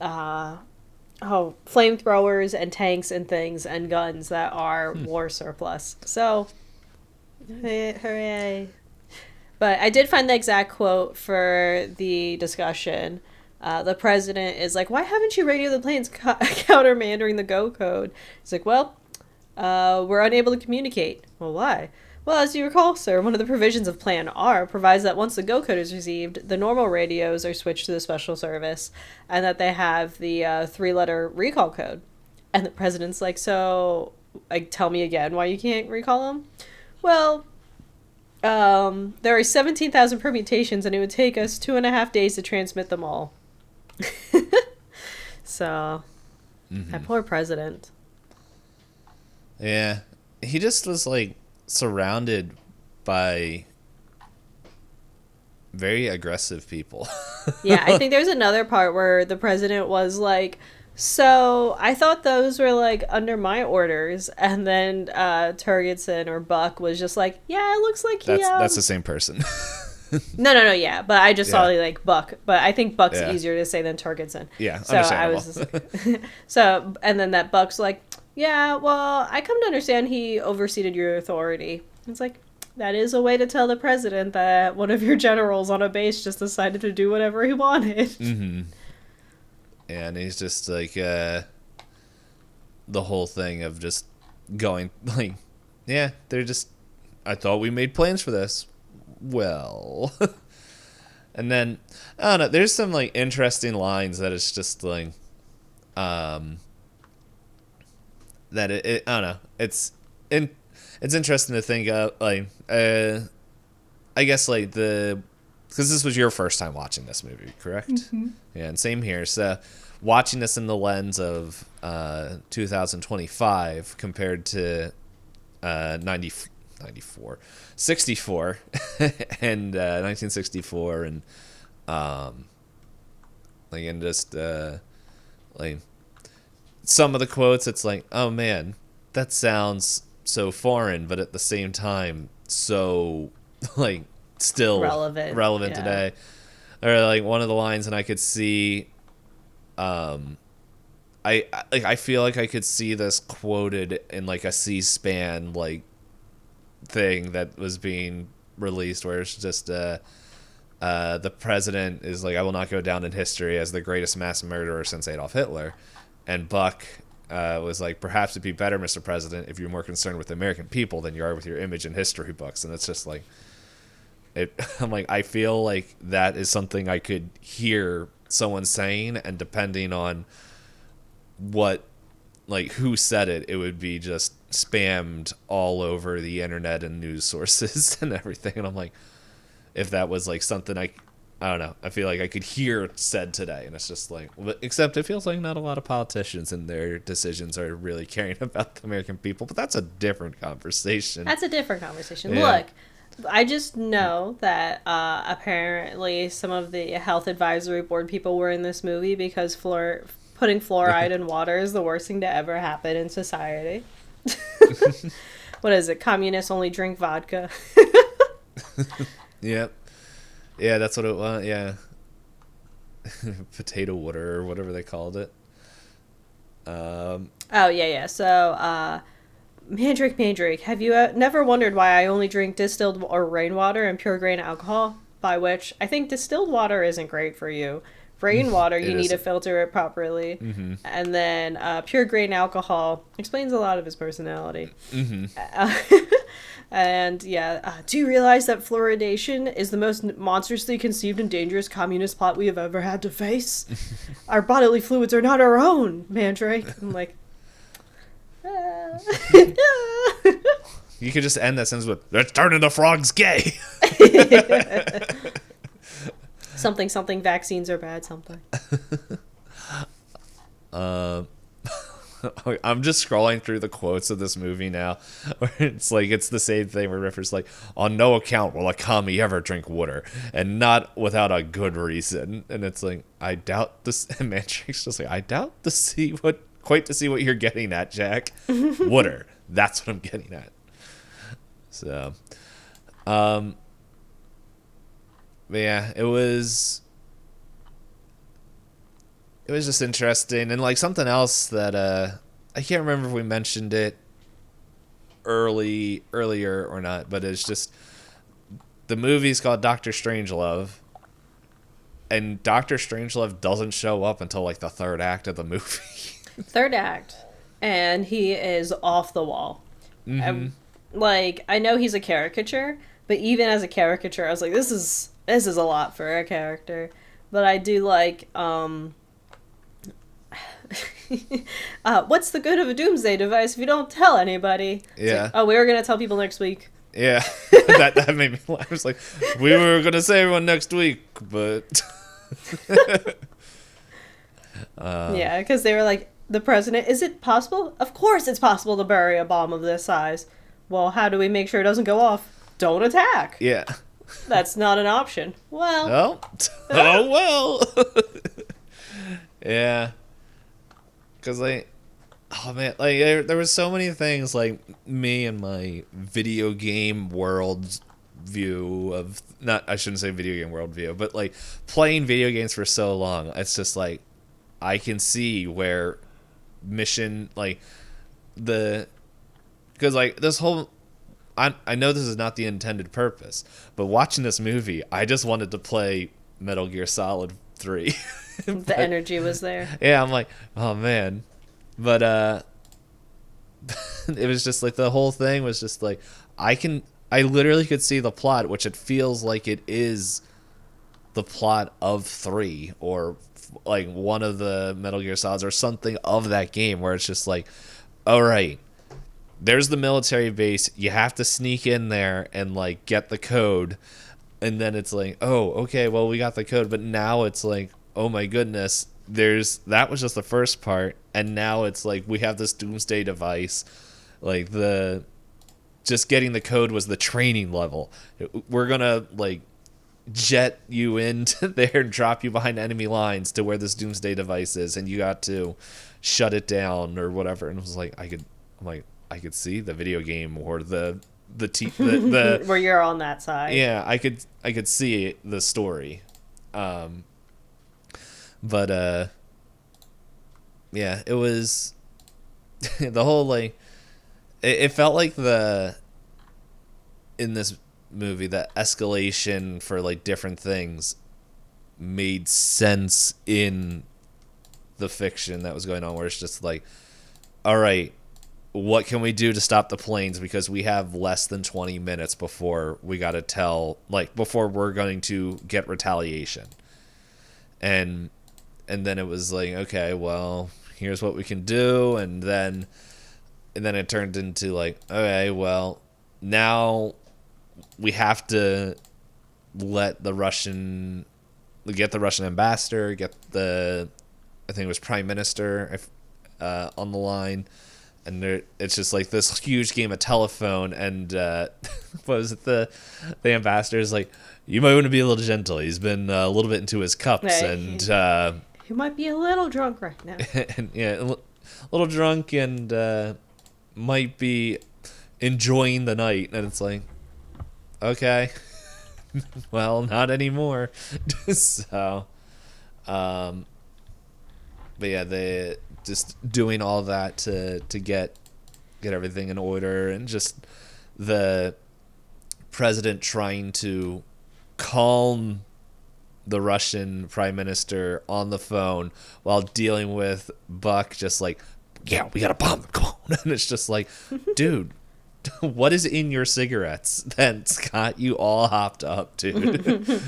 flamethrowers and tanks and things and guns that are war surplus. So, hooray. But I did find the exact quote for the discussion. The president is like, why haven't you radioed the planes countermanding the go code? He's like, well, we're unable to communicate. Well, why? Well, as you recall, sir, one of the provisions of Plan R provides that once the go code is received, the normal radios are switched to the special service, and that they have the 3-letter recall code. And the president's like, so, tell me again why you can't recall them? Well, there are 17,000 permutations, and it would take us 2.5 days to transmit them all. So, that poor president. Yeah. He just was, surrounded by very aggressive people. Yeah, I think there's another part where the president was like, so I thought those were under my orders, and then Turgidson or Buck was just like, yeah, it looks like that's the same person. No, yeah, but I just saw Buck, but I think Buck's easier to say than Turgidson. Yeah, so I was just so, and then that Buck's like, yeah, well, I come to understand he overseated your authority. It's like, that is a way to tell the president that one of your generals on a base just decided to do whatever he wanted. And he's just the whole thing of just going yeah, they're just, I thought we made plans for this. Well, and then I don't know, there's some interesting lines that it's just that it I don't know, it's interesting to think of I guess because this was your first time watching this movie, correct? Yeah, and same here. So watching this in the lens of 2025 compared to 64 and 1964 and and just some of the quotes, it's like, oh man, that sounds so foreign, but at the same time so still relevant today. Or one of the lines, and I could see I feel like I could see this quoted in a C-SPAN thing that was being released, where it's just the president is like, I will not go down in history as the greatest mass murderer since Adolf Hitler. And Buck was like, perhaps it'd be better, Mr. President, if you're more concerned with the American people than you are with your image in history books. And it's just I'm like, I feel like that is something I could hear someone saying, and depending on what, who said it, it would be just spammed all over the internet and news sources and everything. And I'm like, if that was something I don't know, I feel like I could hear said today, and it's just except it feels like not a lot of politicians and their decisions are really caring about the American people, but that's a different conversation. Yeah. Look, I just know that apparently some of the health advisory board people were in this movie because putting fluoride in water is the worst thing to ever happen in society. What is it? Communists only drink vodka. Yep. Yeah, that's what it was. Yeah. Potato water or whatever they called it. Oh, yeah. So, Mandrake, have you never wondered why I only drink distilled or rainwater and pure grain alcohol? By which, I think distilled water isn't great for you. Rainwater, you need to filter it properly. Mm-hmm. And then pure grain alcohol explains a lot of his personality. Mm-hmm. And yeah, do you realize that fluoridation is the most monstrously conceived and dangerous communist plot we have ever had to face? Our bodily fluids are not our own, Mandrake. I'm like, You could just end that sentence with, "Let's turn the frogs gay." something, something, vaccines are bad, something. I'm just scrolling through the quotes of this movie now, where it's like, it's the same thing where Riffer's like, "On no account will a commie ever drink water, and not without a good reason." And it's like, I doubt this. And Mandrake's just like, I doubt to see what you're getting at, Jack. Water. That's what I'm getting at. So, but yeah, it was just interesting. And like something else that I can't remember if we mentioned it earlier or not, but it's just, the movie's called Doctor Strangelove, and Doctor Strangelove doesn't show up until like the third act of the movie. Third act, and he is off the wall. Mm-hmm. Like, I know he's a caricature, but even as a caricature, I was like, this is a lot for a character. But I do like, what's the good of a doomsday device if you don't tell anybody? Yeah. Like, oh, we were going to tell people next week. Yeah. that made me laugh. I was like, we were going to say everyone next week, but... Yeah, because they were like, the president, is it possible? Of course it's possible to bury a bomb of this size. Well, how do we make sure it doesn't go off? Don't attack. Yeah. That's not an option. Well. Oh well. Yeah. Because, like, oh man, like, there were so many things, like, me and my video game world view of, not, I shouldn't say video game world view, but, like, playing video games for so long, it's just, like, I can see where mission, like, because, like, this whole, I know this is not the intended purpose, but watching this movie, I just wanted to play Metal Gear Solid 3. The energy was there. Yeah, I'm like, oh man. But it was just like, the whole thing was just like, I literally could see the plot, which it feels like it is the plot of 3, or like one of the Metal Gear Solids, or something of that game, where it's just like, all right, there's the military base, you have to sneak in there and like get the code, and then it's like, oh, okay, well, we got the code, but now it's like, oh my goodness, that was just the first part, and now it's like, we have this doomsday device, like, just getting the code was the training level. We're gonna like jet you into there and drop you behind enemy lines to where this doomsday device is, and you got to shut it down or whatever. And it was like, I could see the video game, or the where you're on that side. Yeah, I could see the story. But yeah, it was the whole, like, it felt like in this movie, the escalation for like different things made sense in the fiction that was going on, where it's just like, all right, what can we do to stop the planes, because we have less than 20 minutes before we got to before we're going to get retaliation. And then it was like, okay, well, here's what we can do. And then it turned into like, okay, well, now we have to get the Russian ambassador, get I think it was Prime Minister, on the line. And it's just like this huge game of telephone, and what was it? The ambassador's like, you might want to be a little gentle. He's been a little bit into his cups, and he might be a little drunk right now. And, yeah, a little drunk, and might be enjoying the night. And it's like, okay, well, not anymore. So, but yeah, they just doing all that to get everything in order, and just the president trying to calm the Russian prime minister on the phone while dealing with Buck, just like, yeah, we got a bomb, come on. And it's just like, dude, What is in your cigarettes that's got you all hopped up, dude?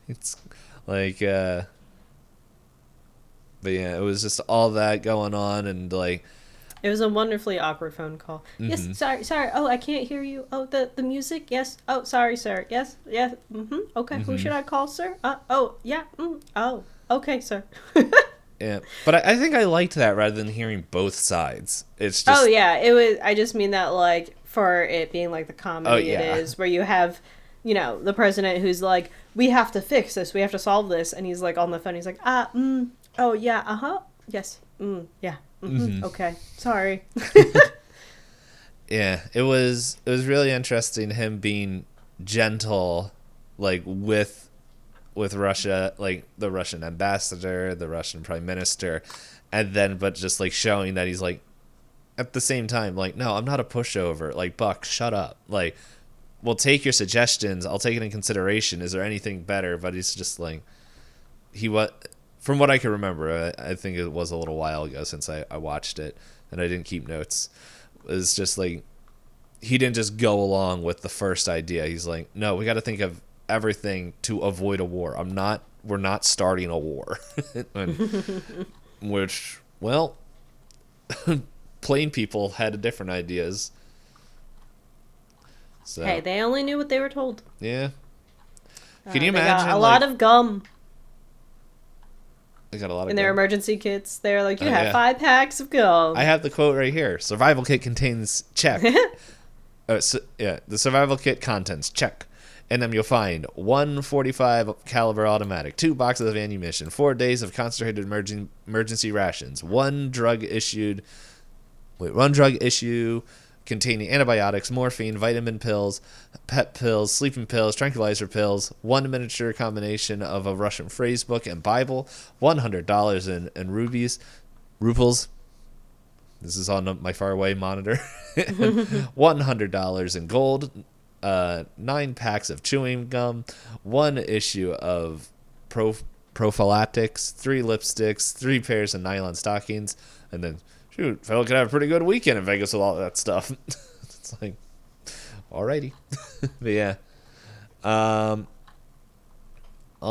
It's like, but yeah, it was just all that going on, and like, It was a wonderfully awkward phone call. Yes, sorry. Oh, I can't hear you. Oh, the music. Yes. Oh, sorry, sir. Yes. Okay. Who should I call, sir? Oh, yeah. Oh, okay, sir. yeah. But I think I liked that rather than hearing both sides. It's Oh just, yeah, it was. I just mean that like for it being like the oh comedy it yeah, is, where you have, the president who's like, we have to fix this, we have to solve this, and he's like on the phone, he's like, oh yeah, yes, yeah, okay, sorry. yeah. It was really interesting him being gentle, like with Russia, like the Russian ambassador, the Russian prime minister, and then but just like showing that he's like at the same time like, no, I'm not a pushover. Like, Buck, shut up. Like, we'll take your suggestions. I'll take it in consideration. Is there anything better? But he's just like, from what I can remember, I think it was a little while ago since I watched it and I didn't keep notes. It's just like he didn't just go along with the first idea. He's like, no, we got to think of everything to avoid a war. We're not starting a war. Which, well, plain people had different ideas. So, Hey, they only knew what they were told. yeah. Can you They imagine got a lot of gum they got a lot of in their gum. emergency kits. They're like, you Oh, have yeah. 5 packs of gum. I have the quote right here. Survival kit contains check. The survival kit contents check. In them you'll find 145 caliber automatic, 2 boxes of ammunition, 4 days of concentrated emergency rations, one drug issue containing antibiotics, morphine, vitamin pills, pep pills, sleeping pills, tranquilizer pills, 1 miniature combination of a Russian phrase book and Bible, $100 in rubles. This is on my faraway monitor. $100 in gold, 9 packs of chewing gum, 1 issue of prophylactics, 3 lipsticks, 3 pairs of nylon stockings, and then, shoot, fellow could have a pretty good weekend in Vegas with all that stuff. It's like, alrighty. But yeah. All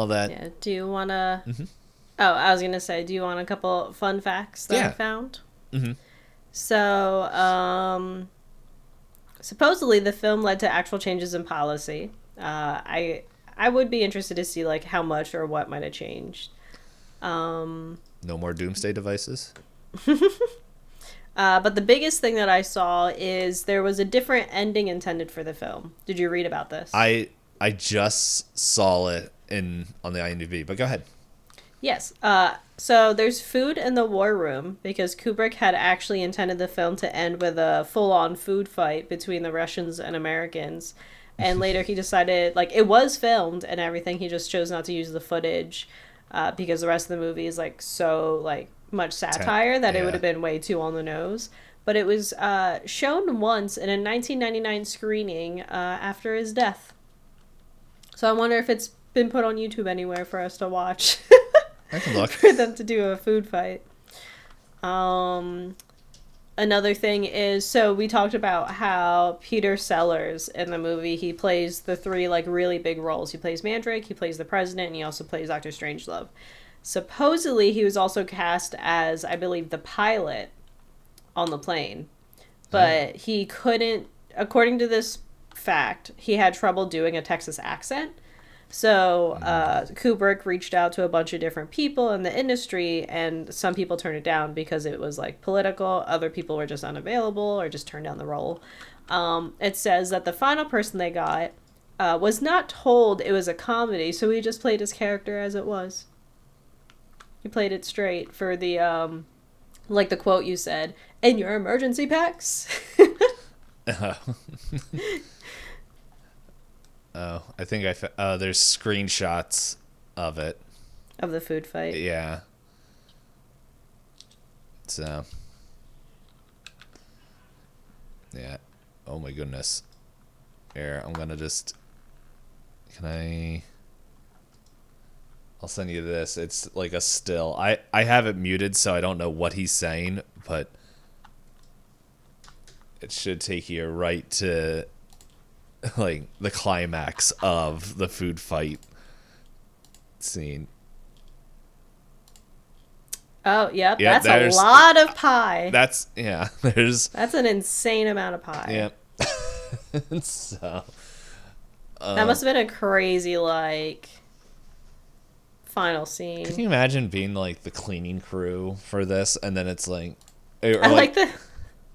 that. Yeah, do you want to... Oh, I was going to say, do you want a couple fun facts that I found? So, supposedly the film led to actual changes in policy. I would be interested to see like how much or what might have changed. No more doomsday devices. But the biggest thing that I saw is there was a different ending intended for the film. Did you read about this? I just saw it on the IMDb, but go ahead. Yes. So there's food in the war room because Kubrick had actually intended the film to end with a full-on food fight between the Russians and Americans. And later he decided, like, it was filmed and everything. He just chose not to use the footage because the rest of the movie is, like, so, like, much satire that it would have been way too on the nose. But it was shown once in a 1999 screening after his death. So I wonder if it's been put on YouTube anywhere for us to watch. I can look. For them to do a food fight. Another thing is, so we talked about how Peter Sellers in the movie, he plays the 3 like really big roles. He plays Mandrake, he plays the President, and he also plays Dr. Strangelove. Supposedly he was also cast as, I believe, the pilot on the plane. But he couldn't, according to this fact, he had trouble doing a Texas accent. So Kubrick reached out to a bunch of different people in the industry, and some people turned it down because it was like political. Other people were just unavailable or just turned down the role. It says that the final person they got was not told it was a comedy, so he just played his character as it was. He played it straight for the, like the quote you said, "In your emergency packs." Oh, I think there's screenshots of it. Of the food fight. Yeah. So. Yeah. Oh my goodness. Here, I'm gonna just. I'll send you this. It's like a still. I have it muted, so I don't know what he's saying, but it should take you right to like the climax of the food fight scene. Oh, yep. Yeah, That's a lot of pie. That's That's an insane amount of pie. Yeah. So That must have been a crazy, like, final scene. can you imagine being like the cleaning crew for this, and then it's like, I like the.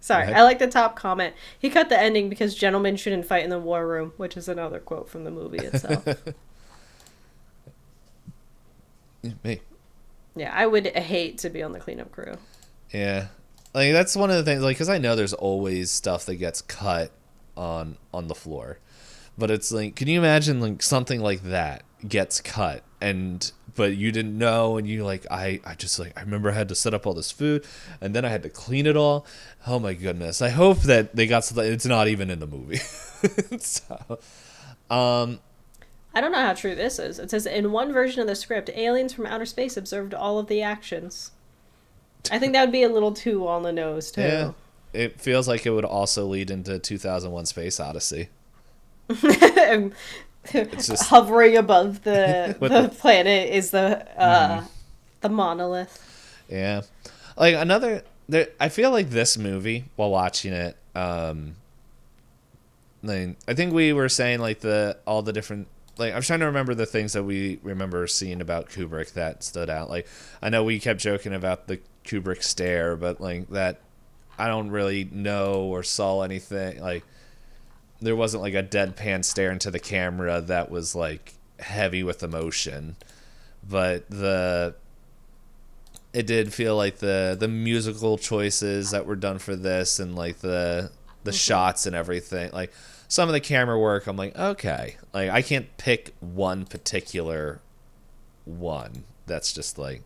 Sorry, I like the top comment. He cut the ending because gentlemen shouldn't fight in the war room, which is another quote from the movie itself. Me. Yeah, I would hate to be on the cleanup crew. Yeah, like that's one of the things. Like, because I know there's always stuff that gets cut on the floor, but it's like, can you imagine like something like that gets cut, and but you didn't know, and you like, I just like, I remember I had to set up all this food, and then I had to clean it all. Oh my goodness! I hope that they got something. It's not even in the movie. So, I don't know how true this is. It says, in one version of the script, aliens from outer space observed all of the actions. I think that would be a little too on the nose, too. Yeah, it feels like it would also lead into 2001: Space Odyssey. It's just hovering above the planet is the monolith. Yeah, like I feel like this movie while watching it. Like, I think we were saying like all the different. Like, I was trying to remember the things that we remember seeing about Kubrick that stood out. Like, I know we kept joking about the Kubrick stare, but like that, I don't really know or saw anything. Like, there wasn't like a deadpan stare into the camera that was like heavy with emotion, but it did feel like the musical choices that were done for this, and like the shots and everything, like some of the camera work, I'm like, okay, like I can't pick one particular one that's just like,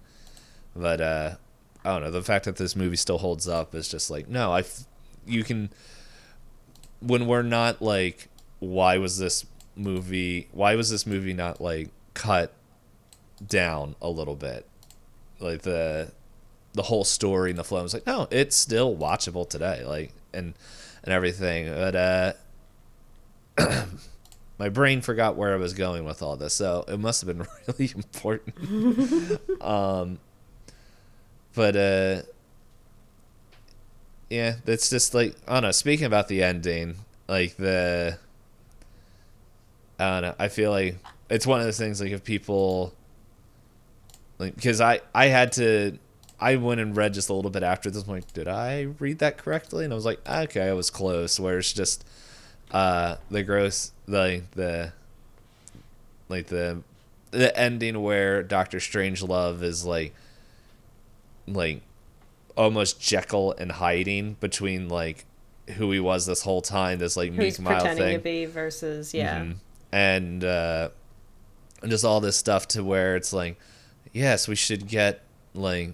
but I don't know, the fact that this movie still holds up is just like, no, you can, when we're not like, why was this movie not like cut down a little bit, like the whole story and the flow was like, no, it's still watchable today, like, and everything, but my brain forgot where I was going with all this, so it must have been really important. But yeah, that's just like, I don't know, speaking about the ending, like I don't know, I feel like it's one of those things, like if people, like, because I went and read just a little bit after this, I'm like, did I read that correctly? And I was like, okay, I was close, where it's just the gross, the ending where Dr. Strangelove is like almost Jekyll and hiding between like who he was this whole time, this like meek mild pretending thing to be versus and just all this stuff to where it's like, yes, we should get like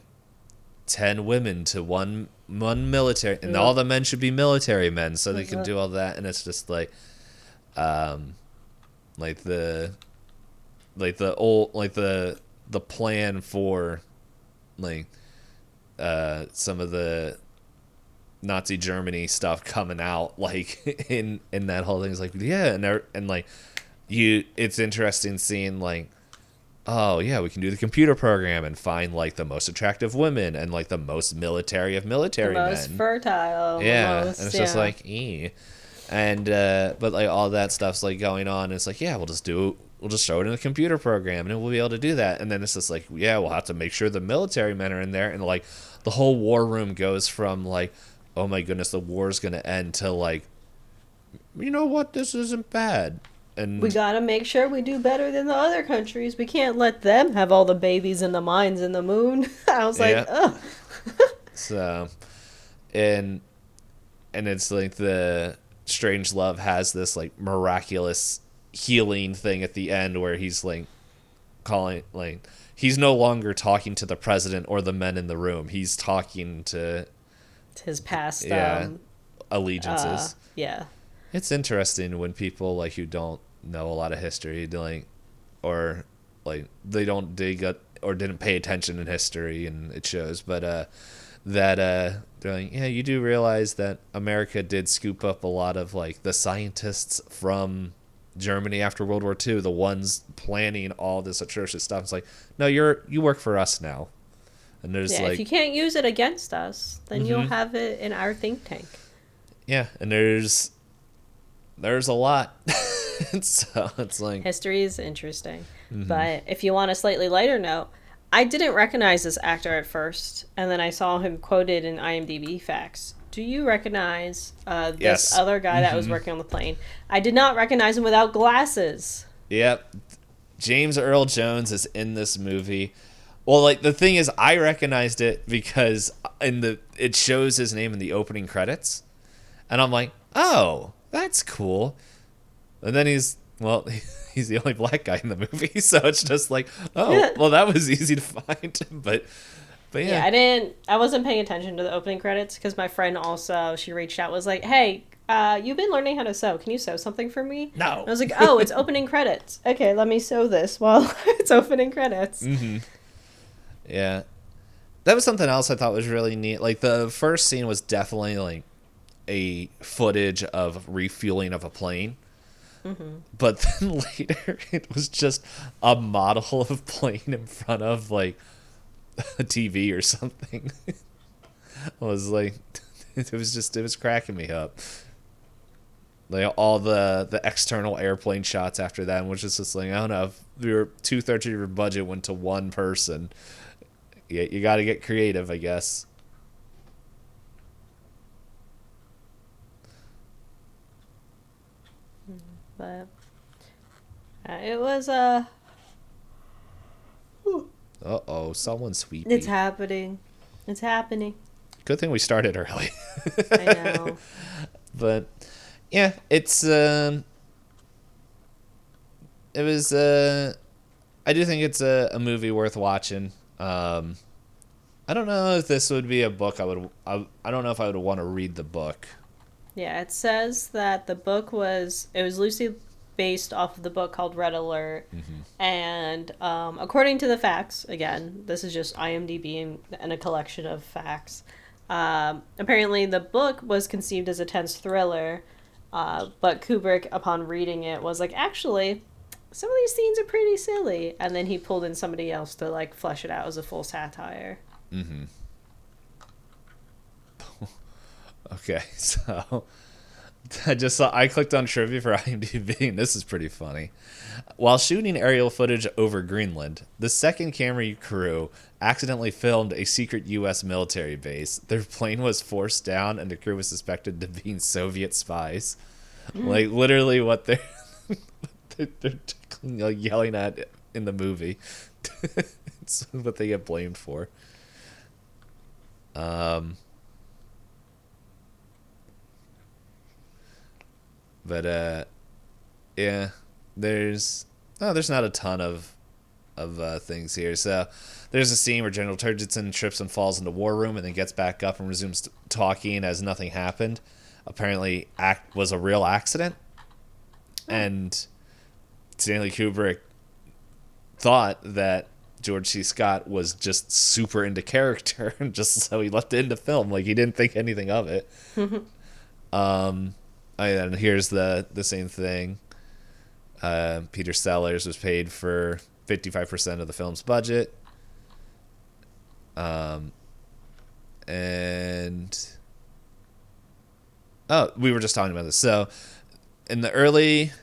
10 women to one military, and all the men should be military men, so they can do all that. And it's just like the plan for like some of the Nazi Germany stuff coming out, like in that whole thing is like, yeah, and like it's interesting seeing like, oh yeah, we can do the computer program and find like the most attractive women and like the most military of military men, most fertile, and it's just like, and but like all that stuff's like going on, and it's like, yeah, we'll just show it in a computer program and we'll be able to do that. And then it's just like, yeah, we'll have to make sure the military men are in there, and like the whole war room goes from like, oh my goodness, the war's gonna end, to like, you know what, this isn't bad. And we gotta make sure we do better than the other countries. We can't let them have all the babies and the mines in the moon. I was like, ugh. So, and it's like the Strangelove has this like miraculous healing thing at the end where he's like calling, like, he's no longer talking to the president or the men in the room. He's talking to his past allegiances. Yeah. It's interesting when people like who don't know a lot of history, like, or like they don't dig up or didn't pay attention in history, and it shows, but that they're like, yeah, you do realize that America did scoop up a lot of like the scientists from Germany after World War II, the ones planning all this atrocious stuff. It's like, no, you work for us now. And there's Yeah, if like, you can't use it against us, then you'll mm-hmm. have it in our think tank. Yeah, and there's a lot. So it's like, History is interesting. But if you want a slightly lighter note, I didn't recognize this actor at first, and then I saw him quoted in IMDb facts. Do you recognize this yes. other guy that was working on the plane? I did not recognize him without glasses. Yep. James Earl Jones is in this movie. Well, like the thing is, I recognized it because it shows his name in the opening credits, and I'm like, oh, that's cool. And then he's the only black guy in the movie, so it's just like, oh, well, that was easy to find. But yeah. I wasn't paying attention to the opening credits because my friend also, she reached out, was like, hey, you've been learning how to sew. Can you sew something for me? No. And I was like, oh, it's opening credits. Okay, let me sew this while it's opening credits. Mm-hmm. Yeah. That was something else I thought was really neat. Like, the first scene was definitely, like, a footage of refueling of a plane. Mm-hmm. But then later, it was just a model of a plane in front of, like, a TV or something. I was like, it was cracking me up. Like, all the external airplane shots after that, which is just like, I don't know, if your 2/3 of your budget went to one person, you got to get creative, I guess. But it was Uh-oh, someone's sweepy. It's happening. It's happening. Good thing we started early. I know. But yeah, it was I do think it's a movie worth watching. I don't know if this would be a book I don't know if I would want to read the book. Yeah, it says that the book was loosely based off of the book called Red Alert. Mm-hmm. And according to the facts, again, this is just IMDb and a collection of facts. Apparently the book was conceived as a tense thriller, but Kubrick, upon reading it, was like, actually, some of these scenes are pretty silly. And then he pulled in somebody else to like flesh it out as a full satire. Mm-hmm. Okay, so I clicked on trivia for IMDb, and this is pretty funny. While shooting aerial footage over Greenland, the second camera crew accidentally filmed a secret U.S. military base. Their plane was forced down, and the crew was suspected of being Soviet spies. Like, literally what they're yelling at in the movie. It's what they get blamed for. But yeah, there's not a ton of things here. So there's a scene where General Turgidson trips and falls in the war room and then gets back up and resumes talking as nothing happened. Apparently, was a real accident, and Stanley Kubrick thought that George C. Scott was just super into character, and just so he left it in the film. Like, he didn't think anything of it. And here's the same thing. Peter Sellers was paid for 55% of the film's budget. We were just talking about this. So, in the early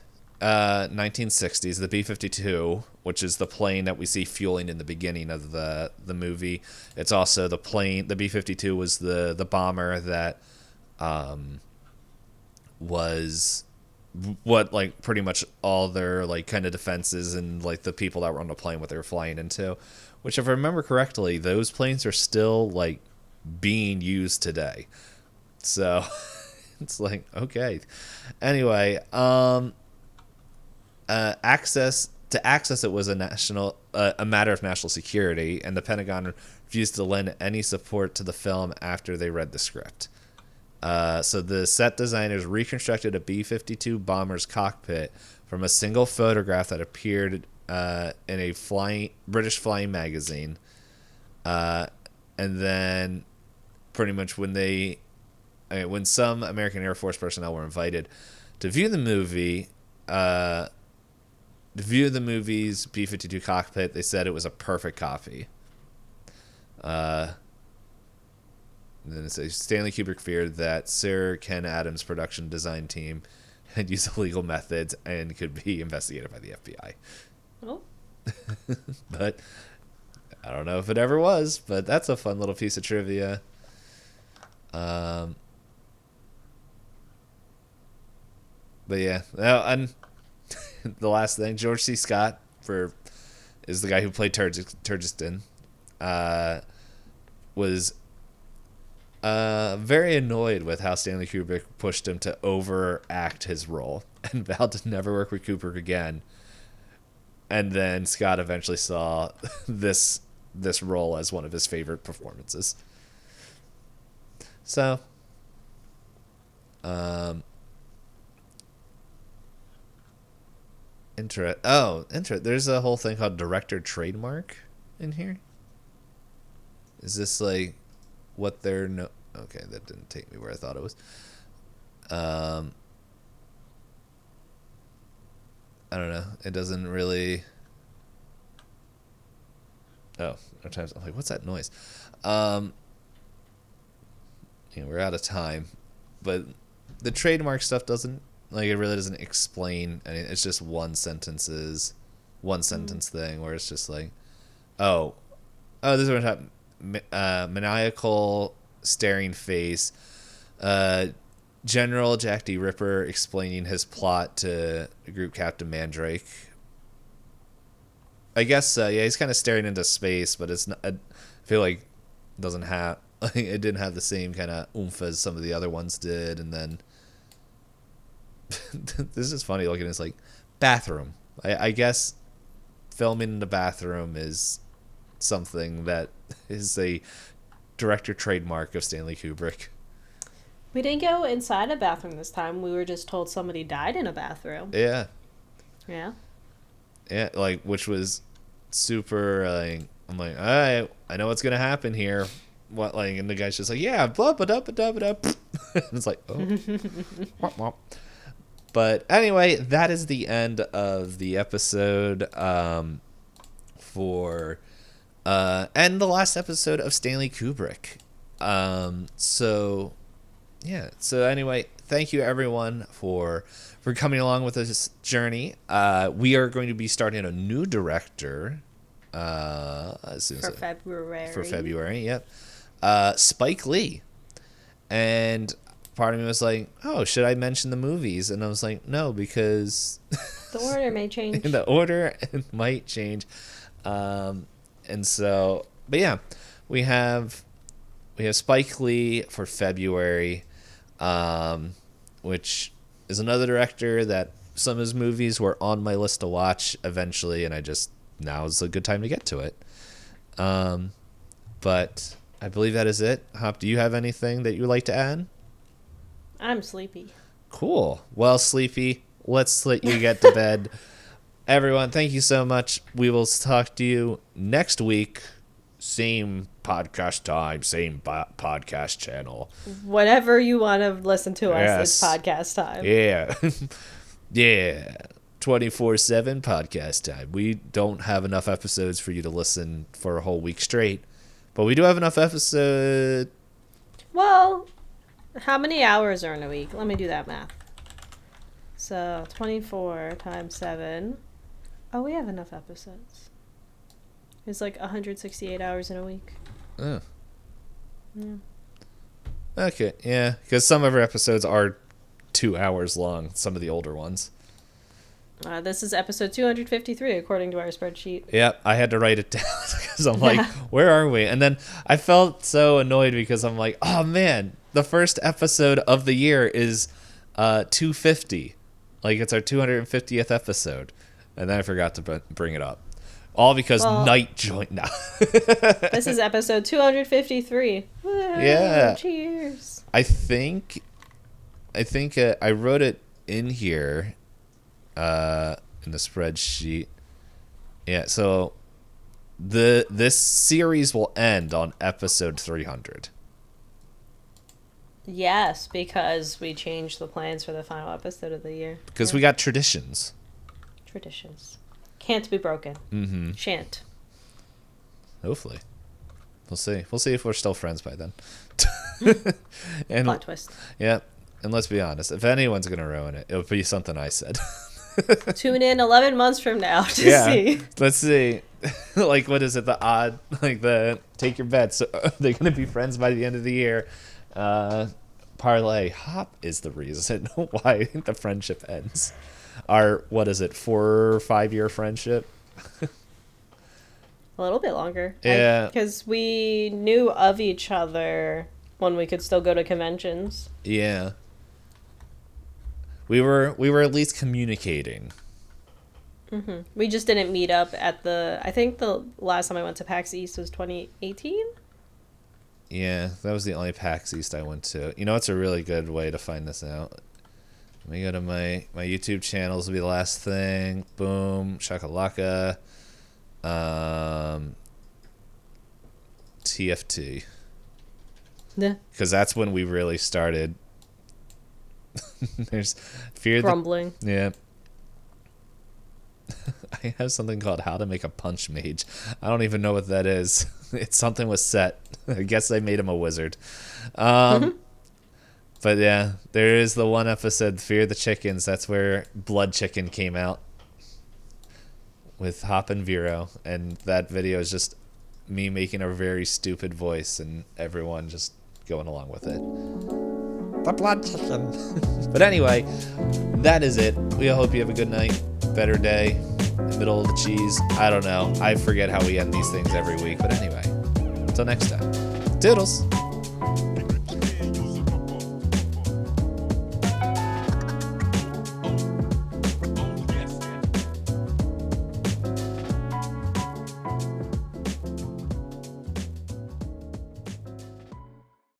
1960s, the B-52, which is the plane that we see fueling in the beginning of the movie, it's also the plane. The B-52 was the bomber that was what, like, pretty much all their, like, kind of defenses and, like, the people that were on the plane, what they were flying into, which, if I remember correctly, those planes are still, like, being used today. So it's like, okay. Anyway, access it was a matter of national security, and the Pentagon refused to lend any support to the film after they read the script. So the set designers reconstructed a B-52 bomber's cockpit from a single photograph that appeared in a British flying magazine, and then pretty much when some American Air Force personnel were invited to view the movie, to view the movie's B-52 cockpit, they said it was a perfect copy. And then it says Stanley Kubrick feared that Sir Ken Adams' production design team had used illegal methods and could be investigated by the FBI. Oh. But I don't know if it ever was, but that's a fun little piece of trivia. But yeah, and the last thing, George C. Scott is the guy who played Turgeston, was very annoyed with how Stanley Kubrick pushed him to overact his role and vowed to never work with Kubrick again. And then Scott eventually saw this role as one of his favorite performances. So, there's a whole thing called director trademark in here. Is this like what they're okay, that didn't take me where I thought it was. I don't know. It doesn't really. Oh, sometimes I'm like, what's that noise? We're out of time, but the trademark stuff doesn't it really doesn't explain. I mean, it's just one sentence thing where it's just like, this is what I'm talking. Maniacal staring face. General Jack D. Ripper explaining his plot to Group Captain Mandrake. I guess, he's kind of staring into space, but it's not. I feel like it didn't have the same kind of oomph as some of the other ones did. And then this is funny looking. It's like bathroom. I guess filming in the bathroom is something that is a director trademark of Stanley Kubrick. We didn't go inside a bathroom this time. We were just told somebody died in a bathroom. Yeah. Yeah. Yeah, which was super, I'm like, all right, I know what's going to happen here. What, and the guy's just like, yeah, blah, blah, blah, blah, blah, blah. It's like, oh. Womp, womp. But anyway, that is the end of the episode and the last episode of Stanley Kubrick. So anyway, thank you everyone for coming along with this journey. We are going to be starting a new director For February, yep. Spike Lee. And part of me was like, oh, should I mention the movies? And I was like, no, because the order may change. The order might change. And so, but yeah, we have Spike Lee for February, which is another director that some of his movies were on my list to watch eventually, and now's a good time to get to it. But I believe that is it. Hop, do you have anything that you would like to add? I'm sleepy. Cool. Well, Sleepy, let's let you get to bed. Everyone, thank you so much. We will talk to you next week. Same podcast time, same podcast channel. Whatever you want to listen to us, it's podcast time. Yeah. Yeah. 24/7 podcast time. We don't have enough episodes for you to listen for a whole week straight, but we do have enough episodes. Well, how many hours are in a week? Let me do that math. So 24 times 7. Oh, we have enough episodes. It's like 168 hours in a week. Oh. Yeah. Okay, yeah, because some of our episodes are 2 hours long, some of the older ones. This is episode 253, according to our spreadsheet. Yep, I had to write it down because I'm like, where are we? And then I felt so annoyed because I'm like, oh man, the first episode of the year is 250. Like, it's our 250th episode. And then I forgot to bring it up. All because Night joined now. This is episode 253. Woo, yeah. Cheers. I think I wrote it in here in the spreadsheet. Yeah, so this series will end on episode 300. Yes, because we changed the plans for the final episode of the year. Because we got traditions. Traditions. Can't be broken. Mm-hmm. Shan't. Hopefully. We'll see. We'll see if we're still friends by then. And Plot twist. yeah, and let's be honest. If anyone's gonna ruin it, it'll be something I said. Tune in 11 months from now to see. Let's see. Like, what is it? The odd, like the take your bets. They're gonna be friends by the end of the year. Parlay. Hop is the reason why the friendship ends. Our, what is it, 4 or 5 year friendship? A little bit longer. Yeah. Because we knew of each other when we could still go to conventions. Yeah. We were at least communicating. Mm-hmm. We just didn't meet up at the... I think the last time I went to PAX East was 2018? Yeah, that was the only PAX East I went to. You know, it's a really good way to find this out. Let me go to my YouTube channels. Will be the last thing. Boom. Shakalaka. TFT. Yeah. Because that's when we really started. There's fear. Grumbling. Yeah. I have something called How to Make a Punch Mage. I don't even know what that is. It's something with Set. I guess they made him a wizard. But yeah, there is the one episode, Fear the Chickens. That's where Blood Chicken came out with Hop and Vero. And that video is just me making a very stupid voice and everyone just going along with it. The Blood Chicken. But anyway, that is it. We hope you have a good night, better day, middle of the cheese. I don't know. I forget how we end these things every week. But anyway, until next time. Toodles.